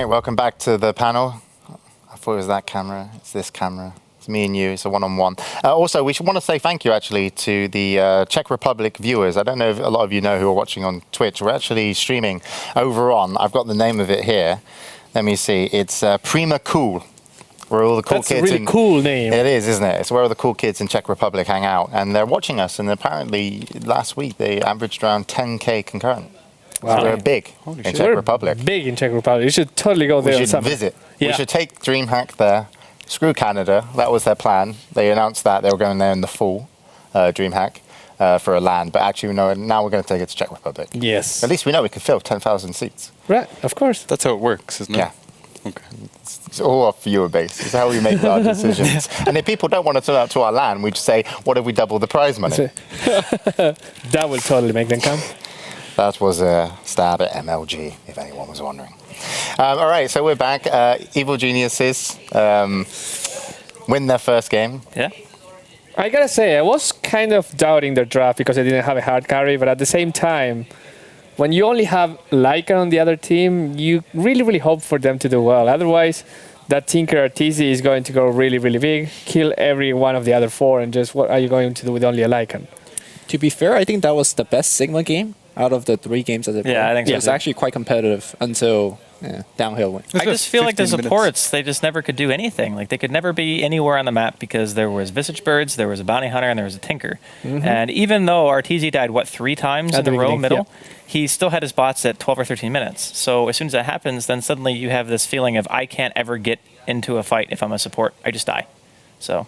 right, welcome back to the panel. I thought it was that camera. It's this camera. It's me and you. It's a one-on-one. Also, we should want to say thank you, actually, to the Czech Republic viewers. I don't know if a lot of you know who are watching on Twitch. We're actually streaming over on, I've got the name of it here. Let me see. It's Prima Cool. Where all the cool That's kids a really cool name. It is, isn't it? It's where all the cool kids in Czech Republic hang out. And they're watching us. And apparently, last week, they averaged around 10K concurrent. Wow. So we're big in Czech Republic. Big in Czech Republic. You should totally go there. We should visit. Yeah. We should take DreamHack there. Screw Canada. That was their plan. They announced that they were going there in the fall, DreamHack, for a LAN. But actually, now we're going to take it to Czech Republic. Yes. At least we know we can fill 10,000 seats. Right, of course. That's how it works, isn't it? Yeah. Okay. It's all off viewer base. It's how we make our decisions. And if people don't want to turn up to our LAN, we just say, what if we double the prize money? That will totally make them come. That was a stab at MLG, if anyone was wondering. All right, so we're back. Evil Geniuses win their first game. Yeah. I gotta say, I was kind of doubting their draft because I didn't have a hard carry, but at the same time, when you only have Lycan on the other team, you really hope for them to do well. Otherwise, that Tinker Arteezy is going to go really big, kill every one of the other four, and just what are you going to do with only a Lycan? To be fair, I think that was the best Sigma game out of the 3 games that they played. Yeah, I think so. It was actually quite competitive until downhill went. I just feel like the 15 minutes. supports, they just never could do anything. Like, they could never be anywhere on the map because there was Visage Birds, there was a Bounty Hunter, and there was a Tinker. And even though Arteezy died, 3 times At in the a row beginning, middle, yeah. he still had his bots at 12 or 13 minutes. So as soon as that happens, then suddenly you have this feeling of, I can't ever get into a fight if I'm a support. I just die. So,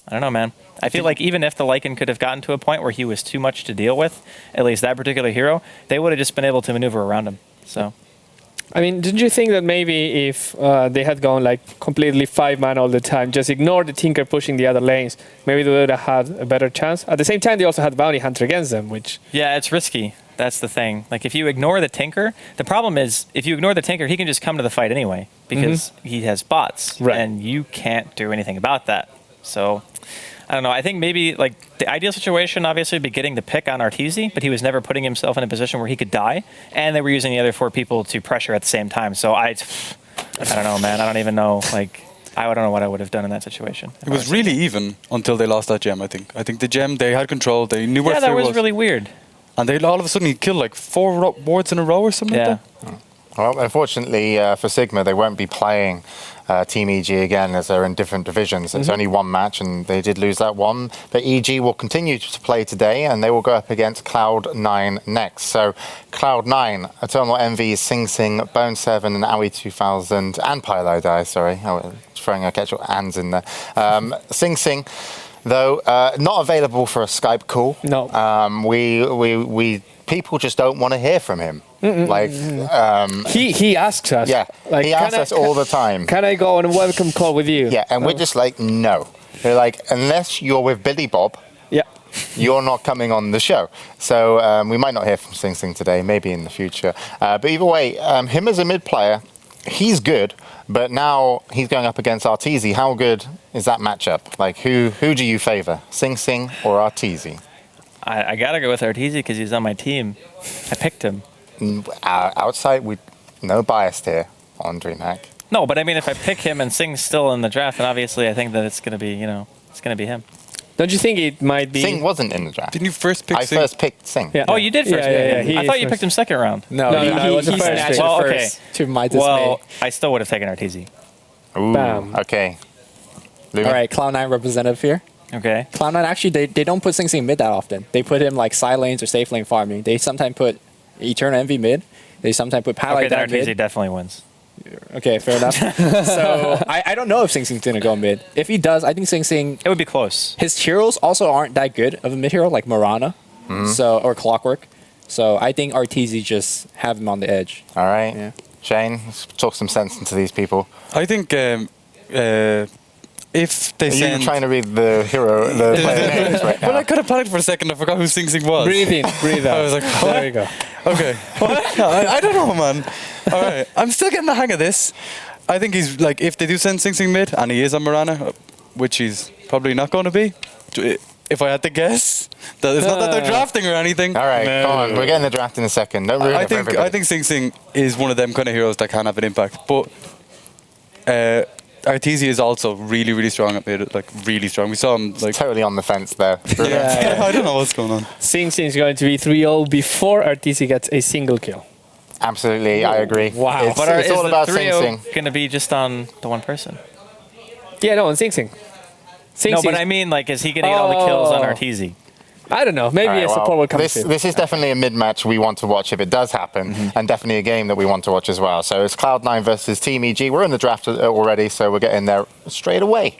I don't know, man. I feel like even if the Lycan could have gotten to a point where he was too much to deal with, at least that particular hero, they would have just been able to maneuver around him. So, I mean, didn't you think that maybe if they had gone like completely 5-man all the time, just ignore the Tinker pushing the other lanes, maybe they would have had a better chance? At the same time, they also had Bounty Hunter against them, which... yeah, it's risky. That's the thing. Like, if you ignore the Tinker, the problem is, if you ignore the Tinker, he can just come to the fight anyway, because he has bots, Right. and you can't do anything about that. So, I don't know. I think maybe, like, the ideal situation, obviously, would be getting the pick on Arteezy, but he was never putting himself in a position where he could die, and they were using the other 4 people to pressure at the same time. So, I don't know, man. I don't even know, like... I don't know what I would have done in that situation. It was really even until they lost that gem, I think. I think the gem, they had control, they knew where Yeah, that Fear was really weird. And they all of a sudden he killed like 4 wards in a row or something Yeah. like that. Well, unfortunately for Sigma, they won't be playing Team EG again as they're in different divisions. It's only one match and they did lose that one. But EG will continue to play today and they will go up against Cloud9 next. So Cloud9, Eternal Envy, Sing Sing, Bone 7 and Aoi 2000 and Pylo Die, sorry. I was throwing a catch ands in there. Sing Sing, though, not available for a Skype call. No. We people just don't want to hear from him. Like He asks us. yeah, Like, he asks us all the time. Can I go on a welcome call with you? Yeah, and we're just like, no. They're like, unless you're with Billy Bob, Yeah. you're not coming on the show. So we might not hear from Sing Sing today, maybe in the future. But either way, him as a mid player, he's good. But now he's going up against Arteezy. How good is that matchup? Like, who do you favor, Sing Sing or Arteezy? I got to go with Arteezy because he's on my team. I picked him. Outside, we no bias here on DreamHack. No, but I mean, if I pick him and Sing's still in the draft, then obviously I think that it's going to be, it's going to be him. Don't you think it might be... Sing wasn't in the draft. Didn't you first pick I Sing? first picked Sing. Yeah. Oh, you did first. Yeah. He I thought is you picked first. him second round. No, No, he was the he first snatched pick. it Well, first, to my dismay. Well, I still would have taken Arteezy. Ooh, Bam. okay. Lumi? All right, Cloud9 representative here. Okay. Cloud9 actually, they don't put Sing Sing mid that often. They put him like side lanes or safe lane farming. They sometimes put Eternal Envy mid. They sometimes put Pally Okay, then down Arteezy mid. definitely wins. Okay, fair enough. So I don't know if Sing Sing's gonna go mid. If he does, I think Sing Sing. It would be close. His heroes also aren't that good of a mid hero like Morana, or Clockwork. So I think Arteezy just have him on the edge. All right. Yeah. Shane, let's talk some sense into these people. I think if they Are you send... trying to read the player names right now? Well, I could have panicked for a second. I forgot who Sing Sing was. Breathe in, breathe out. I was like, There you go. Okay. I don't know, man. All right. I'm still getting the hang of this. I think he's like, if they do send Sing Sing mid and he is on Morana, which he's probably not going to be, if I had to guess, that it's not that they're drafting or anything. All right, come on. We're getting the draft in a second. Don't ruin it for everybody. I think Sing Sing is one of them kind of heroes that can have an impact. But Arteezy is also really, really strong at mid, like really strong. We saw him like. Totally on the fence there. Yeah. I don't know what's going on. Sing Sing is going to be 3-0 before Arteezy gets a single kill. Absolutely, I agree. Wow. It's, But it's is all the about Sing 3-0 Sing. going to be just on the one person? Yeah, no, on Sing Sing. Sing No, Sing. but I mean, like, is he going to get all the kills on Oh. Arteezy? I don't know. Maybe All right, a support well, will come this, through. this is definitely a mid-match we want to watch if it does happen, and definitely a game that we want to watch as well. So it's Cloud9 versus Team EG. We're in the draft already, so we're getting there straight away.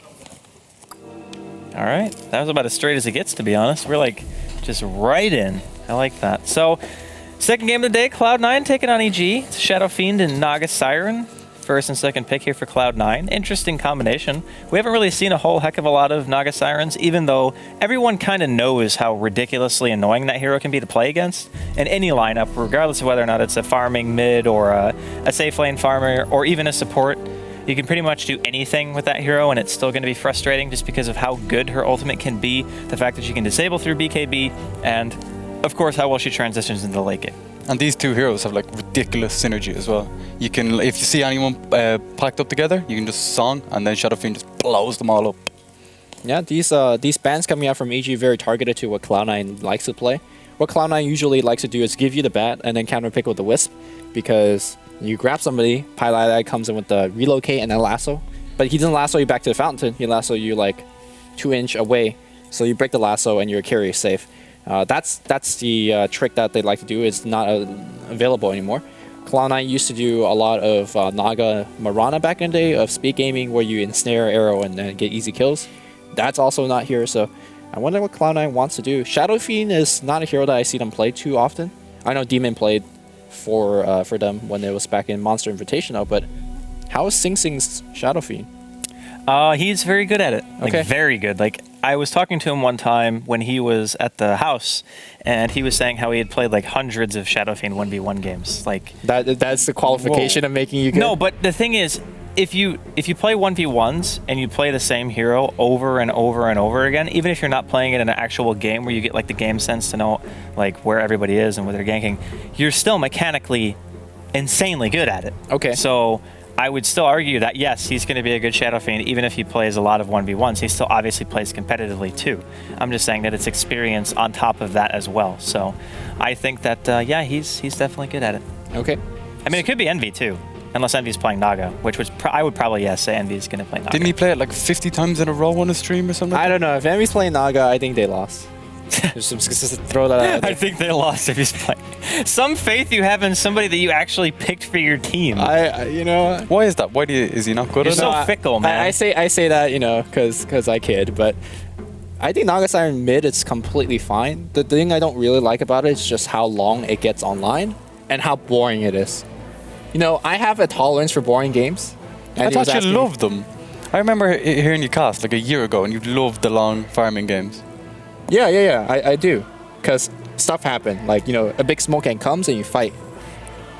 All right. That was about as straight as it gets, to be honest. We're like just right in. I like that. So, second game of the day, Cloud9 taking on EG. It's Shadow Fiend and Naga Siren. First and second pick here for Cloud9. Interesting combination. We haven't really seen a whole heck of a lot of Naga Sirens, even though everyone kind of knows how ridiculously annoying that hero can be to play against in any lineup, regardless of whether or not it's a farming mid or a safe lane farmer or even a support. You can pretty much do anything with that hero, and it's still going to be frustrating just because of how good her ultimate can be, the fact that she can disable through BKB, and of course how well she transitions into the late game. And these two heroes have like ridiculous synergy as well. You can, if you see anyone packed up together, you can just song, and then Shadow Fiend just blows them all up. Yeah, these bans coming out from EG very targeted to what Cloud9 likes to play. What Cloud9 usually likes to do is give you the bat and then counter pick with the Wisp, because you grab somebody, Pylalai comes in with the relocate and then lasso, but he doesn't lasso you back to the fountain, he lasso you like 2-inch away, so you break the lasso and your carry is safe. That's the trick that they like to do. It's not available anymore. Cloud9 used to do a lot of Naga Marana back in the day of speed gaming where you ensnare arrow and then get easy kills. That's also not here, so I wonder what Cloud9 wants to do. Shadow Fiend is not a hero that I see them play too often. I know Demon played for them when it was back in Monster Invitational, but how is Sing Sing's Shadow Fiend? He's very good at it. Like, Okay. very good. Like, I was talking to him one time when he was at the house, and he was saying how he had played like hundreds of Shadow Fiend 1v1 games. Like, That's the qualification of making you good? no, but the thing is, if you play 1v1s and you play the same hero over and over and over again, even if you're not playing it in an actual game where you get like the game sense to know like where everybody is and where they're ganking, you're still mechanically insanely good at it. Okay. So I would still argue that yes, he's going to be a good Shadow Fiend, even if he plays a lot of 1v1s. He still obviously plays competitively too. I'm just saying that it's experience on top of that as well. So I think that yeah, he's definitely good at it. Okay. I mean, it could be Envy too, unless Envy's playing Naga, which was I would probably say Envy's going to play Naga. Didn't he play it like 50 times in a row on a stream or something? I don't know. If Enemy's playing Naga, I think they lost. just throw that out I there. think they lost if he's playing. Some faith you have in somebody that you actually picked for your team. You know, Why is that? Is he not good You're at so it? fickle, man. I say that, you know, because I kid, but I think Naga Siren mid is completely fine. The thing I don't really like about it is just how long it gets online and how boring it is. You know, I have a tolerance for boring games. I and he thought was you asking- loved them. I remember hearing you cast like a year ago, and you loved the long farming games. Yeah, I do. Because stuff happened. Like, you know, a big smoke can comes and you fight.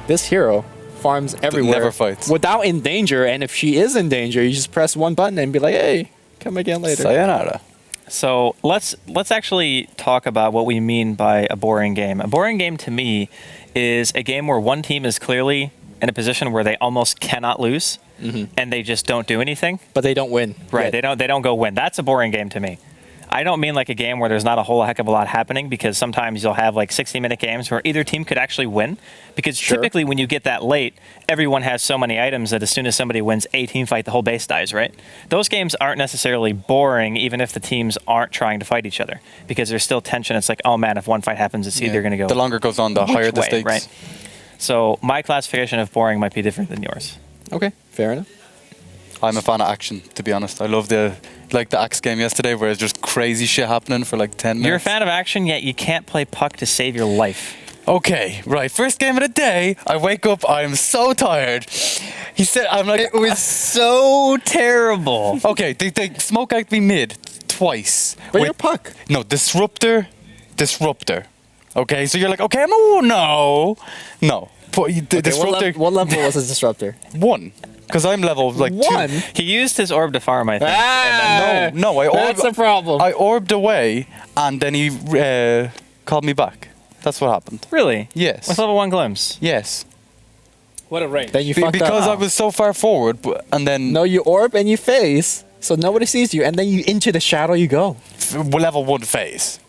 This hero farms everywhere. never fights. Without in danger, and if she is in danger, you just press one button and be like, hey, come again later. Sayonara. So let's actually talk about what we mean by a boring game. A boring game to me is a game where one team is clearly in a position where they almost cannot lose, and they just don't do anything. But they don't win. Right? yet. They don't go win. That's a boring game to me. I don't mean like a game where there's not a whole heck of a lot happening, because sometimes you'll have like 60-minute games where either team could actually win, because Sure. typically when you get that late, everyone has so many items that as soon as somebody wins a team fight, the whole base dies, right? Those games aren't necessarily boring, even if the teams aren't trying to fight each other, because there's still tension. It's like, oh man, if one fight happens, it's either going to go The longer it goes on, the which higher the way, stakes. right? So my classification of boring might be different than yours. Okay, fair enough. I'm a fan of action, to be honest. I love the Axe game yesterday, where it's just crazy shit happening for like 10 minutes. You're a fan of action, yet you can't play puck to save your life. Okay, right. First game of the day. I wake up. I'm so tired. He said, "I'm like." It was so terrible. Okay, they smoke out me mid twice. But with- you're puck. No, disruptor. Okay, so you're like, okay, no. The Okay, disruptor what level was a disruptor? 1. Because I'm level like One? 2. He used his orb to farm, I think. Ah, No, I That's a problem. I orbed away, and then he called me back. That's what happened. Really? Yes. With level 1 glimpse. Yes. what a range. Then you fucked Because I up. was so far forward, and then No, you orb and you phase, so nobody sees you, and then you into the shadow you go. level 1 phase.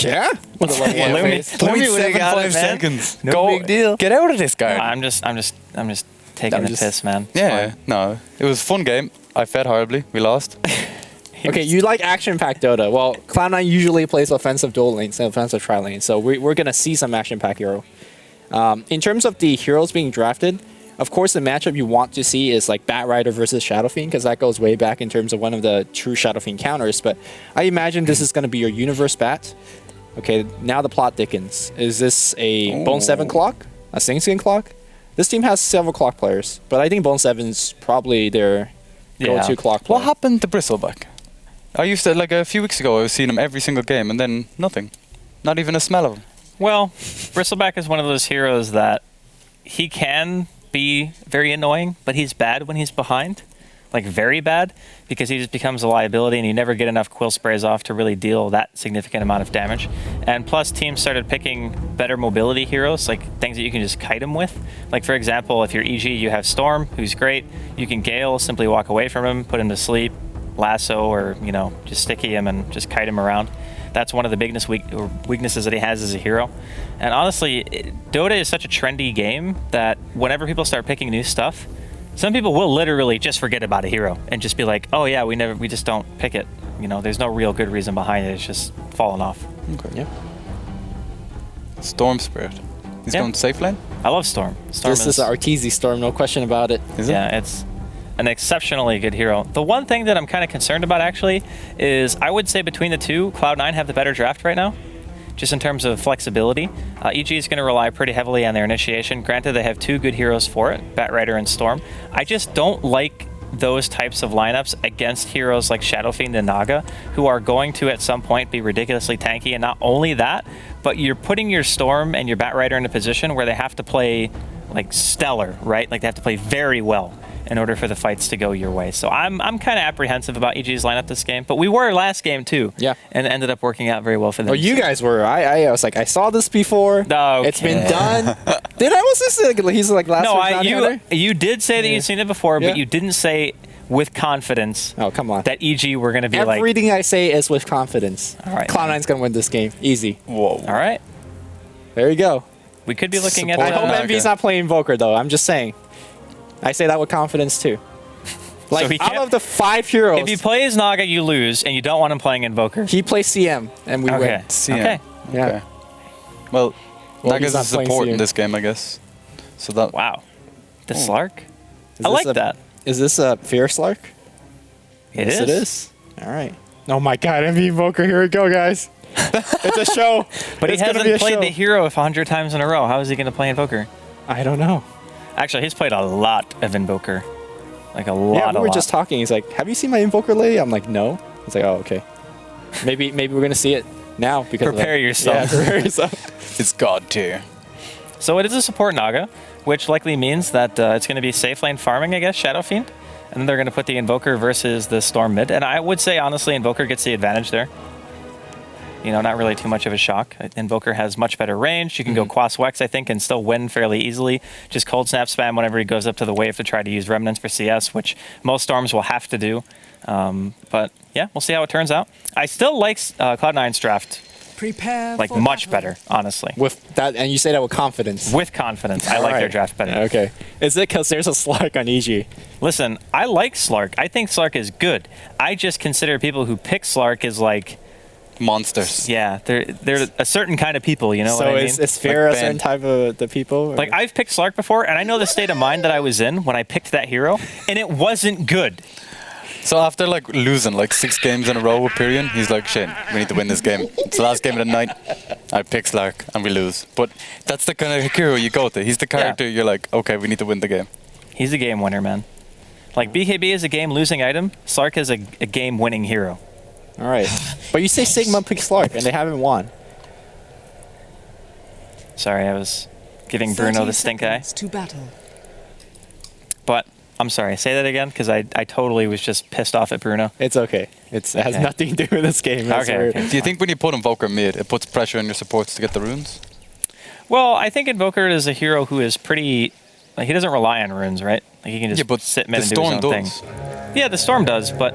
Yeah. With a level Yeah, one Lumi- phase. Lumi would've got 0.75 it, man. seconds. No Go, big deal. Get out of this guy. I'm just taking the just- piss, man. It's Yeah, fine. no, it was a fun game. I fed horribly. We lost. Okay, you like action-packed Dota. Well, Cloud9 usually plays offensive dual lanes and offensive tri lanes, so we're going to see some action-packed hero. In terms of the heroes being drafted, of course, the matchup you want to see is like Bat Rider versus Shadow Fiend, because that goes way back in terms of one of the true Shadow Fiend counters. But I imagine this is going to be your Universe Bat. Okay, now the plot thickens. Is this a Bone 7 clock? A Sing Sing clock? This team has several clock players, but I think Bone 7's probably their go-to clock player. What happened to Bristleback? I used to, like a few weeks ago, I was seeing him every single game, and then nothing. Not even a smell of him. Well, Bristleback is one of those heroes that he can be very annoying, but he's bad when he's behind. Like, very bad, because he just becomes a liability and you never get enough quill sprays off to really deal that significant amount of damage. And plus, teams started picking better mobility heroes, like things that you can just kite him with. Like, for example, if you're EG, you have Storm, who's great. You can Gale, simply walk away from him, put him to sleep, lasso, or, you know, just sticky him and just kite him around. That's one of the weaknesses that he has as a hero. And honestly, Dota is such a trendy game that whenever people start picking new stuff, some people will literally just forget about a hero and just be like, oh yeah, we just don't pick it. You know, there's no real good reason behind it. It's just fallen off. Okay. Yeah. Storm Spirit. He's Yeah. going safe lane? I love Storm. Storm This is Arteezy Storm, no question about it. Is it? Yeah, it's an exceptionally good hero. The one thing that I'm kind of concerned about actually is I would say between the two, Cloud9 have the better draft right now, just in terms of flexibility. EG is going to rely pretty heavily on their initiation. Granted, they have two good heroes for it, Bat Rider and Storm. I just don't like those types of lineups against heroes like Shadow Fiend and Naga, who are going to at some point be ridiculously tanky. And not only that, but you're putting your Storm and your Bat Rider in a position where they have to play like stellar, right? Like they have to play very well in order for the fights to go your way. So I'm kind of apprehensive about EG's lineup this game, but we were last game too. Yeah. And it ended up working out very well for them. Oh, you guys were. I was like, I saw this before. Okay. It's been done. Then I was just like, he's like last No, week's Bounty Hunter? you did say that you'd seen it before, Yeah. but you didn't say with confidence Oh, come on. that EG were going to be like, Everything I say is with confidence. All right. Cloud9's going to win this game. Easy. Whoa. all right, There you go. we could be looking Support I at hope Naga. Envy's not playing Invoker, though. I'm just saying. I say that with confidence, too. Like, he out can't- of the 5 heroes, if he plays Naga, you lose, and you don't want him playing Invoker. he plays CM, and we Okay. win. CM. Okay. Yeah. Okay. Well, Well, Naga's he's a not playing support in CM. this game, I guess. So that. Wow. The Slark? Is I this like that. Is this a Fear Slark? It Yes, is. it is. All right. Oh my God, Envy Invoker. Here we go, guys. It's a show. But It's he gonna hasn't be a played show. the hero 100 times in a row. How is he going to play Invoker? I don't know. Actually, he's played a lot of Invoker. Like a Yeah, lot, we a were lot. just talking. He's like, "Have you seen my Invoker lady?" I'm like, "No." He's like, "Oh, okay. Maybe we're gonna see it now because of Prepare that." yourself. Yeah, prepare yourself. It's God tier. So it is a support Naga, which likely means that it's going to be safe lane farming, I guess, Shadow Fiend. And then they're going to put the Invoker versus the Storm mid. And I would say, honestly, Invoker gets the advantage there. You know, not really too much of a shock. Invoker has much better range. You can go Quas Wex, I think, and still win fairly easily. Just Cold Snap spam whenever he goes up to the wave to try to use Remnants for CS, which most Storms will have to do. But yeah, we'll see how it turns out. I still like Cloud9's draft Prepare like for much battle. better, honestly. With that, and you say that with confidence. With confidence. I like their Alright. draft better. Okay. Is it because there's a Slark on EG? Listen, I like Slark. I think Slark is good. I just consider people who pick Slark as like, Monsters. yeah, they're a certain kind of people, you know So what I mean? is fear Like a certain Ben. type of the people? or- Like, I've picked Slark before, and I know the state of mind that I was in when I picked that hero, and it wasn't good. So after like losing like 6 games in a row with Pyrion, he's like, shit, we need to win this game. It's the last game of the night. I pick Slark and we lose. But that's the kind of hero you go to. He's the character you're like, okay, we need to win the game. He's a game winner, man. Like, BKB is a game-losing item. Slark is a game-winning hero. All right. But you say Sigma picks Slark, and they haven't won. Sorry, I was giving Bruno 30 the stink eye. seconds to battle. But I'm sorry, say that again, because I totally was just pissed off at Bruno. It's okay. It has Okay. nothing to do with this game. That's Okay, weird. okay. Do you think when you put Invoker mid, it puts pressure on your supports to get the runes? Well, I think Invoker is a hero who is pretty. Like, he doesn't rely on runes, right? Like, he can just Yeah, but sit mid the and do his Storm own does. thing. Yeah, the Storm does, but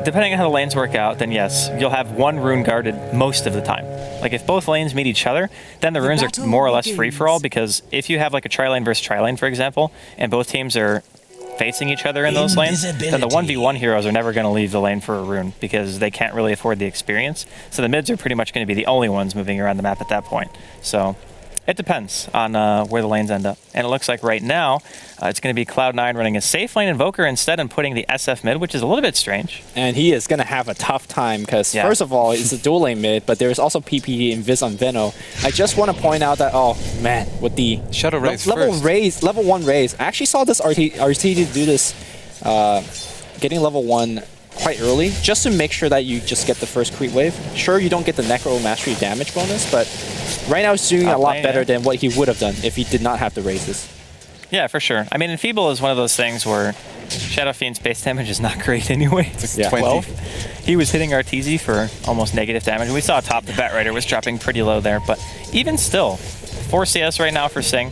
depending on how the lanes work out, then yes, you'll have one rune guarded most of the time. Like, if both lanes meet each other, then the runes are battle more or less free begins. for all, because if you have like a tri-lane versus tri-lane, for example, and both teams are facing each other in those lanes, then the 1v1 heroes are never going to leave the lane for a rune because they can't really afford the experience. So the mids are pretty much going to be the only ones moving around the map at that point. So it depends on where the lanes end up. And it looks like right now it's going to be Cloud9 running a safe lane Invoker instead and putting the SF mid, which is a little bit strange. And he is going to have a tough time because, Yeah. first of all, it's a dual lane mid, but there's also PPE and Viz on Veno. I just want to point out that, oh, man, with the Shadow Raise level first. raise, level 1 raise. I actually saw this RTD do this, getting level 1 quite early, just to make sure that you just get the first creep wave. Sure, you don't get the Necro Mastery damage bonus, but right now it's doing a lot Outplaying better it. than what he would have done if he did not have the raises. Yeah, for sure. I mean, Enfeeble is one of those things where Shadow Fiend's base damage is not great anyway. Yeah. 20. 12. He was hitting Arteezy for almost negative damage. We saw top the Batrider was dropping pretty low there, but even still, 4 CS right now for Sing,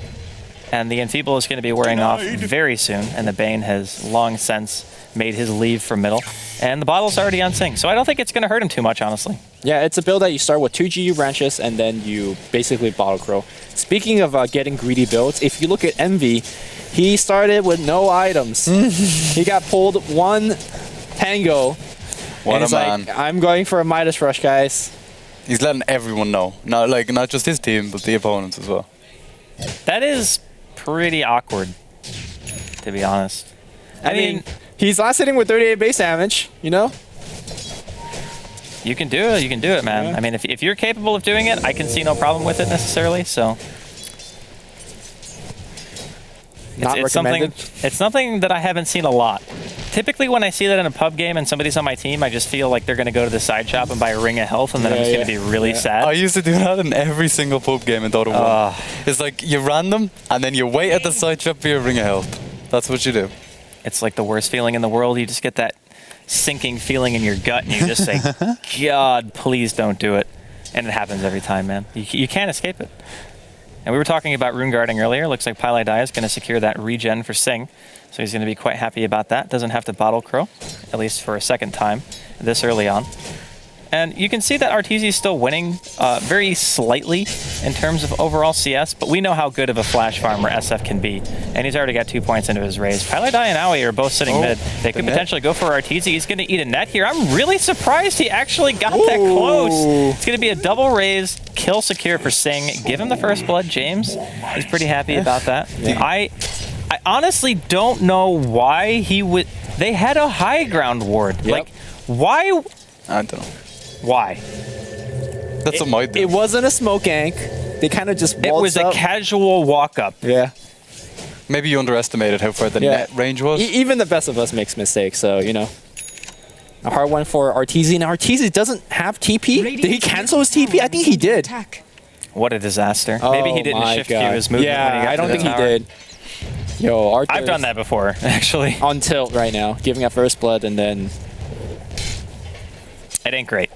and the Enfeeble is going to be wearing off very soon, and the Bane has long since made his leave from middle, and the bottle's already on Sing, so I don't think it's going to hurt him too much, honestly. Yeah, it's a build that you start with 2 GU branches and then you basically bottle crow. Speaking of getting greedy builds, if you look at Envy, he started with no items. He got pulled 1 tango. What and a he's man. like, I'm going for a Midas Rush, guys. He's letting everyone know. Not just his team, but the opponents as well. That is pretty awkward, to be honest. I mean, he's last hitting with 38 base damage, you know? you can do it. You can do it, man. Yeah. I mean, if you're capable of doing it, I can see no problem with it necessarily. So Not it's something. recommended. It's something that I haven't seen a lot. Typically, when I see that in a pub game and somebody's on my team, I just feel like they're going to go to the side shop and buy a ring of health, and then I'm Yeah, just going to yeah. be really Yeah. sad. I used to do that in every single pub game in Dota 1. It's like you random, and then you wait at the side shop for your ring of health. That's what you do. It's like the worst feeling in the world. You just get that sinking feeling in your gut, and you just say, "God, please don't do it." And it happens every time, man. You can't escape it. And we were talking about rune guarding earlier. Looks like Pyle Dai is going to secure that regen for Sing, so he's going to be quite happy about that. Doesn't have to bottle crow, at least for a second time this early on. And you can see that Arteezy is still winning very slightly in terms of overall CS, but we know how good of a flash farmer SF can be. And he's already got 2 points into his raise. Pyle Dai and Aoi are both sitting mid. They could net. potentially go for Arteezy. He's going to eat a net here. I'm really surprised he actually got that close. It's going to be a double raise, kill secure for Sing. Give him the first blood, James. He's pretty happy about that. I honestly don't know why he would... They had a high ground ward. Like, why... I don't know. Why? That's what I do. It wasn't a smoke gank. They kind of just It was waltzed a up. casual walk-up. Yeah. Maybe you underestimated how far the Yeah. net range was. Even the best of us makes mistakes, so, you know. A hard one for Arteezy. Now, Arteezy doesn't have TP. Did he cancel his TP? I think he did. What a disaster. Maybe he Oh didn't my shift cue God. his movement Yeah, when he got I don't to the think he tower. did. Yo, Arthur I've done that before, actually. on tilt right now, giving up first blood, and then It ain't great.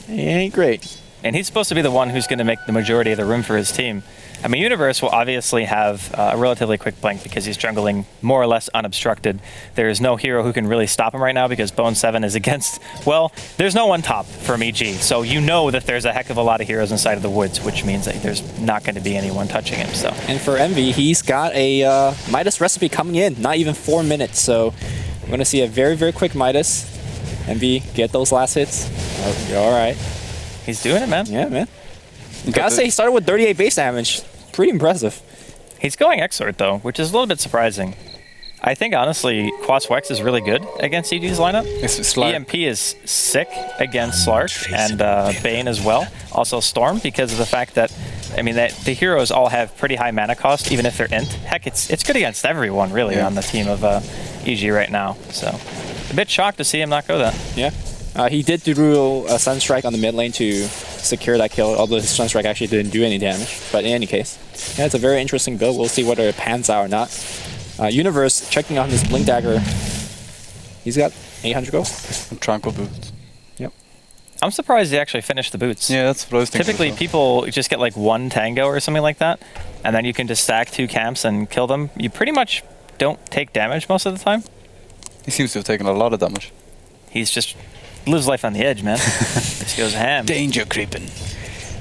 it ain't great. And he's supposed to be the one who's going to make the majority of the room for his team. I mean, Universe will obviously have a relatively quick blink because he's jungling more or less unobstructed. There is no hero who can really stop him right now because Bone 7 is against... Well, there's no one top from EG, so you know that there's a heck of a lot of heroes inside of the woods, which means that there's not going to be anyone touching him, so... And for Envy, he's got a Midas recipe coming in, not even 4 minutes, so we're going to see a very, very quick Midas. Envy, get those last hits. Oh, you're all right. He's doing it, man. Yeah, man. Gotta say, he started with 38 base damage. Pretty impressive. He's going Exort, though, which is a little bit surprising. I think, honestly, Quas Wex is really good against EG's lineup. It's Slark. EMP is sick against Slark and Bane as well. Also Storm, because of the fact that, I mean, that the heroes all have pretty high mana cost, even if they're int. Heck, it's good against everyone, really, Yeah. on the team of EG right now. So, a bit shocked to see him not go that. Yeah. He did do a Sunstrike on the mid lane to secure that kill, although his Sunstrike actually didn't do any damage. But in any case, yeah, it's a very interesting build. We'll see whether it pans out or not. Universe checking on his Blink Dagger. He's got 800 gold. And Tranquil Boots. Yep. I'm surprised he actually finished the boots. Yeah, that's what I was thinking. Typically, as well. people just get like one tango or something like that, and then you can just stack 2 camps and kill them. You pretty much don't take damage most of the time. He seems to have taken a lot of damage. He's just lives life on the edge, man. Just goes ham. Danger creeping.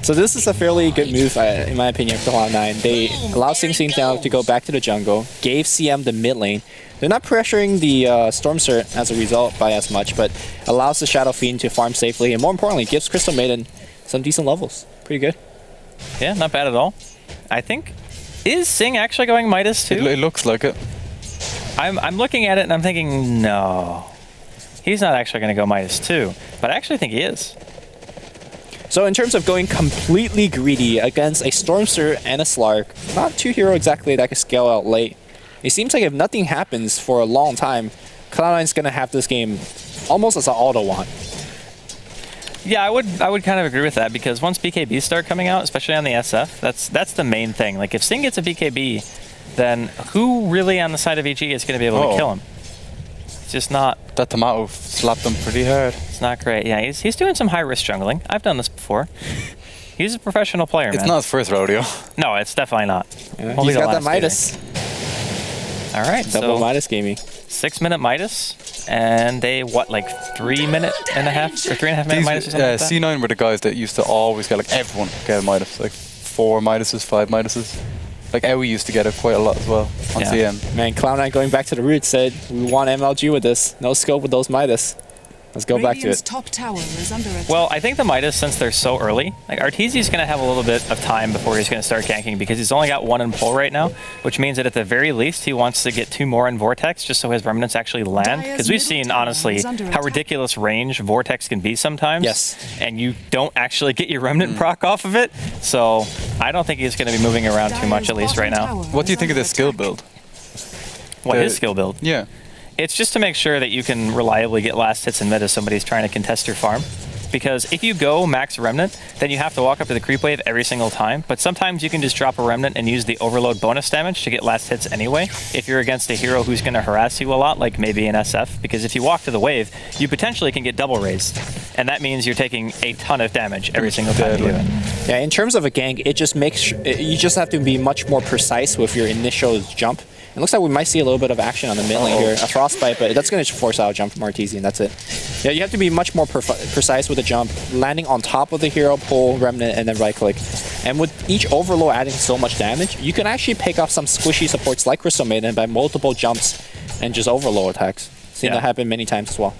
So this is a fairly good move, in my opinion, for Cloud9. They allow Sing Sing now to go back to the jungle, gave CM the mid lane. They're not pressuring the Stormsert as a result by as much, but allows the Shadow Fiend to farm safely, and more importantly, gives Crystal Maiden some decent levels. Pretty good. Yeah, not bad at all. I think. Is Sing actually going Midas too? It looks like it. I'm looking at it and I'm thinking, no. He's not actually going to go Midas 2, but I actually think he is. So in terms of going completely greedy against a Stormsert and a Slark, not 2 hero exactly that can scale out late. It seems like if nothing happens for a long time, Cloud9's going to have this game almost as an auto want. Yeah, I would kind of agree with that, because once BKBs start coming out, especially on the SF, that's the main thing. Like if Sing gets a BKB, then who really on the side of EG is going to be able to kill him? It's just not. That tomato slapped him pretty hard. It's not great. Yeah, he's doing some high risk jungling. I've done this before. He's a professional player, man. It's not his first rodeo. No, it's definitely not. Yeah, Only he's the got that last Midas. All right, Double so Midas gaming. 6-minute Midas, and they what, like 3 minute and a half or 3.5 minute Midas or something like that? C9 were the guys that used to always get, like, everyone get a Midas. Like 4 Midases, 5 Midases. Like Ewi used to get it quite a lot as well on CM. Man, Cloud9 going back to the roots said, we want MLG with this. No scope with those Midas. Let's go back to Radiant's it. top tower is under attack. Well, I think the Midas, since they're so early, like Arteezy's going to have a little bit of time before he's going to start ganking, because he's only got 1 in pull right now, which means that at the very least he wants to get 2 more in Vortex just so his remnants actually land. Because we've seen, honestly, how ridiculous range Vortex can be sometimes. Yes. And you don't actually get your remnant proc off of it. So I don't think he's going to be moving around too much, at least right now. What do you think of this skill build? What, his skill build? Yeah. It's just to make sure that you can reliably get last hits in mid if somebody's trying to contest your farm. Because if you go max Remnant, then you have to walk up to the creep wave every single time. But sometimes you can just drop a Remnant and use the overload bonus damage to get last hits anyway, if you're against a hero who's going to harass you a lot, like maybe an SF. Because if you walk to the wave, you potentially can get double raised. And that means you're taking a ton of damage every single time you do it. Yeah, in terms of a gank, it just makes you just have to be much more precise with your initial jump. It looks like we might see a little bit of action on the mid lane here. A Frostbite, but that's going to force out a jump from Arteezy, and that's it. Yeah, you have to be much more precise with the jump, landing on top of the hero, pull, remnant, and then right click. And with each overload adding so much damage, you can actually pick off some squishy supports like Crystal Maiden by multiple jumps and just overload attacks. Seen that happen many times as well.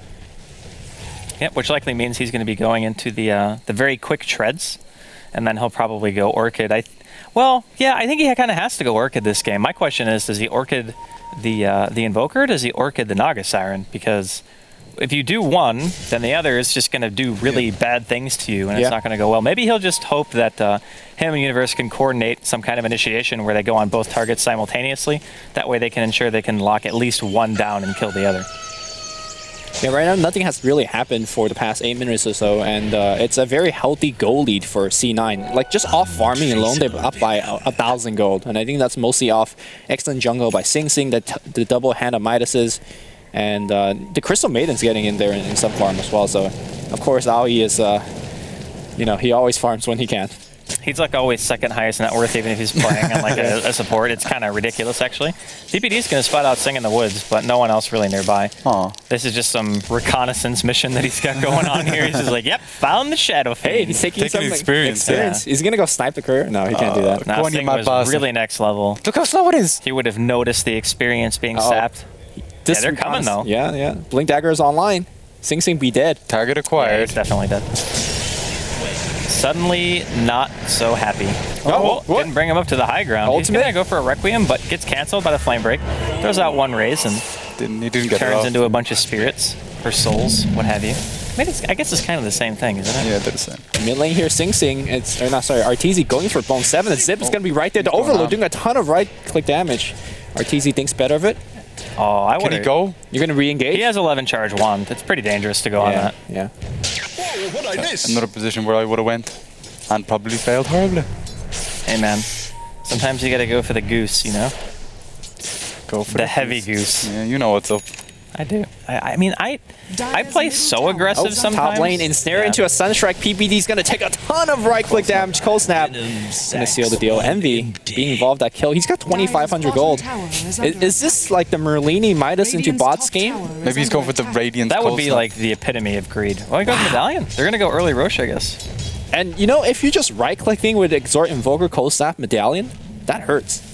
Yep, which likely means he's going to be going into the very quick treads, and then he'll probably go Orchid. Well, yeah, I think he kind of has to go Orchid this game. My question is, does he Orchid the Invoker, or does he Orchid the Naga Siren? Because if you do one, then the other is just going to do really bad things to you, and it's not going to go well. Maybe he'll just hope that him and Universe can coordinate some kind of initiation where they go on both targets simultaneously. That way they can ensure they can lock at least one down and kill the other. Yeah, right now nothing has really happened for the past 8 minutes or so, and it's a very healthy gold lead for C9. Like, just off farming alone, they're up by 1,000 gold, and I think that's mostly off excellent jungle by Sing Sing, the double hand of Midases, and the Crystal Maiden's getting in there in some farm as well. So, of course, Aoi is, you know, he always farms when he can. He's like always second highest net worth, even if he's playing on like a support. It's kind of ridiculous, actually. DPD's going to spot out Sing in the woods, but no one else really nearby. This is just some reconnaissance mission that he's got going on here. He's just like, yep, found the Shadow Fiend. Hey, he's taking some experience. Yeah. He's going to go snipe the courier? No, he can't do that. Now, Sing was really next level. Look how slow it is. He would have noticed the experience being sapped. This they're coming, though. Yeah, yeah. Blink Dagger is online. Sing Sing be dead. Target Yeah, acquired. he's definitely dead. Suddenly not so happy. Didn't bring him up to the high ground. Ultimate? He's gonna go for a Requiem, but gets canceled by the Flame Break. Throws out one raise and He didn't get it turns off. into a bunch of spirits or souls, what have you. I guess it's kind of the same thing, isn't it? Yeah, they're the same. Mid lane here, Sing Sing. Arteezy going for Bone 7. The Zip is going to be right there. The Overload doing a ton of right-click damage. Arteezy thinks better of it. Oh, I would. Can he go? You're going to re-engage? He has 11 charge wand. It's pretty dangerous to go on that. Yeah. Another position where I would have went and probably failed horribly. Hey, man. Sometimes you gotta go for the goose, you know? Go for The heavy goose. Yeah, you know what's up. I do. I mean, I play so aggressive sometimes. Top lane, ensnare Yeah. into a Sunstrike. PPD's going to take a ton of right-click damage. Cold Snap going to seal the deal. Envy being involved that kill. He's got 2,500 gold. Is this like the Merlini Midas into bots game? Maybe he's going for the Radiant. That would Cold be Snap. like the epitome of greed. Well, he goes Medallion. They're going to go early Roche, I guess. And you know, if you just right-clicking with Exhort, Invoker, Cold Snap, Medallion, that hurts.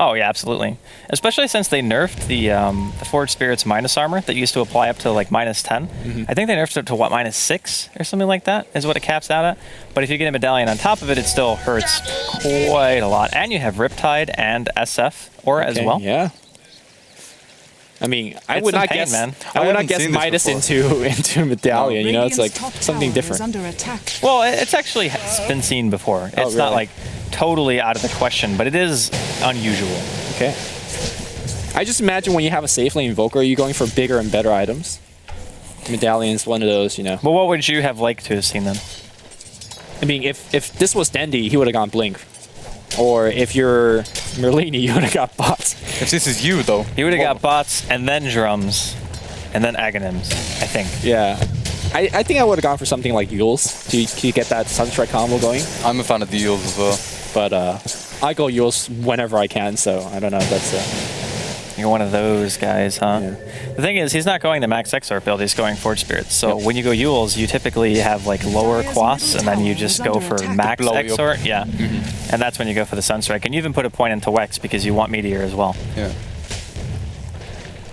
Oh, yeah, absolutely. Especially since they nerfed the Forge Spirit's minus armor that used to apply up to like minus 10. I think they nerfed it to what, minus 6 or something like that is what it caps out at. But if you get a Medallion on top of it, it still hurts quite a lot. And you have Riptide and SF Aura as Okay, well. Yeah. I mean, I It's would some not pain, guess. man. I would not haven't guess seen this Midas before. into Medallion. You know, it's like Radiant's top something tower is different. under attack. Well, it's actually been seen before. It's Oh, not really? like totally out of the question, but it is unusual. Okay. I just imagine when you have a safe lane Invoker, you're going for bigger and better items. Medallion's one of those, you know. But what would you have liked to have seen then? I mean, if this was Dendi, he would have gone Blink. Or if you're Merlini, you would have got bots. If this is you, though. You would have got bots and then drums and then Aghanims, I think. Yeah. I think I would have gone for something like Yules to get that Sunstrike combo going. I'm a fan of the Eels as well. But I go Yules whenever I can, so I don't know if that's... You're one of those guys, huh? Yeah. The thing is, he's not going the max Exort build, he's going Forge Spirits. So when you go Yules, you typically have like lower Quas, and then you just go for max Blow you up. Exort. Yeah. And that's when you go for the Sunstrike. And you even put a point into Wex because you want Meteor as well. Yeah.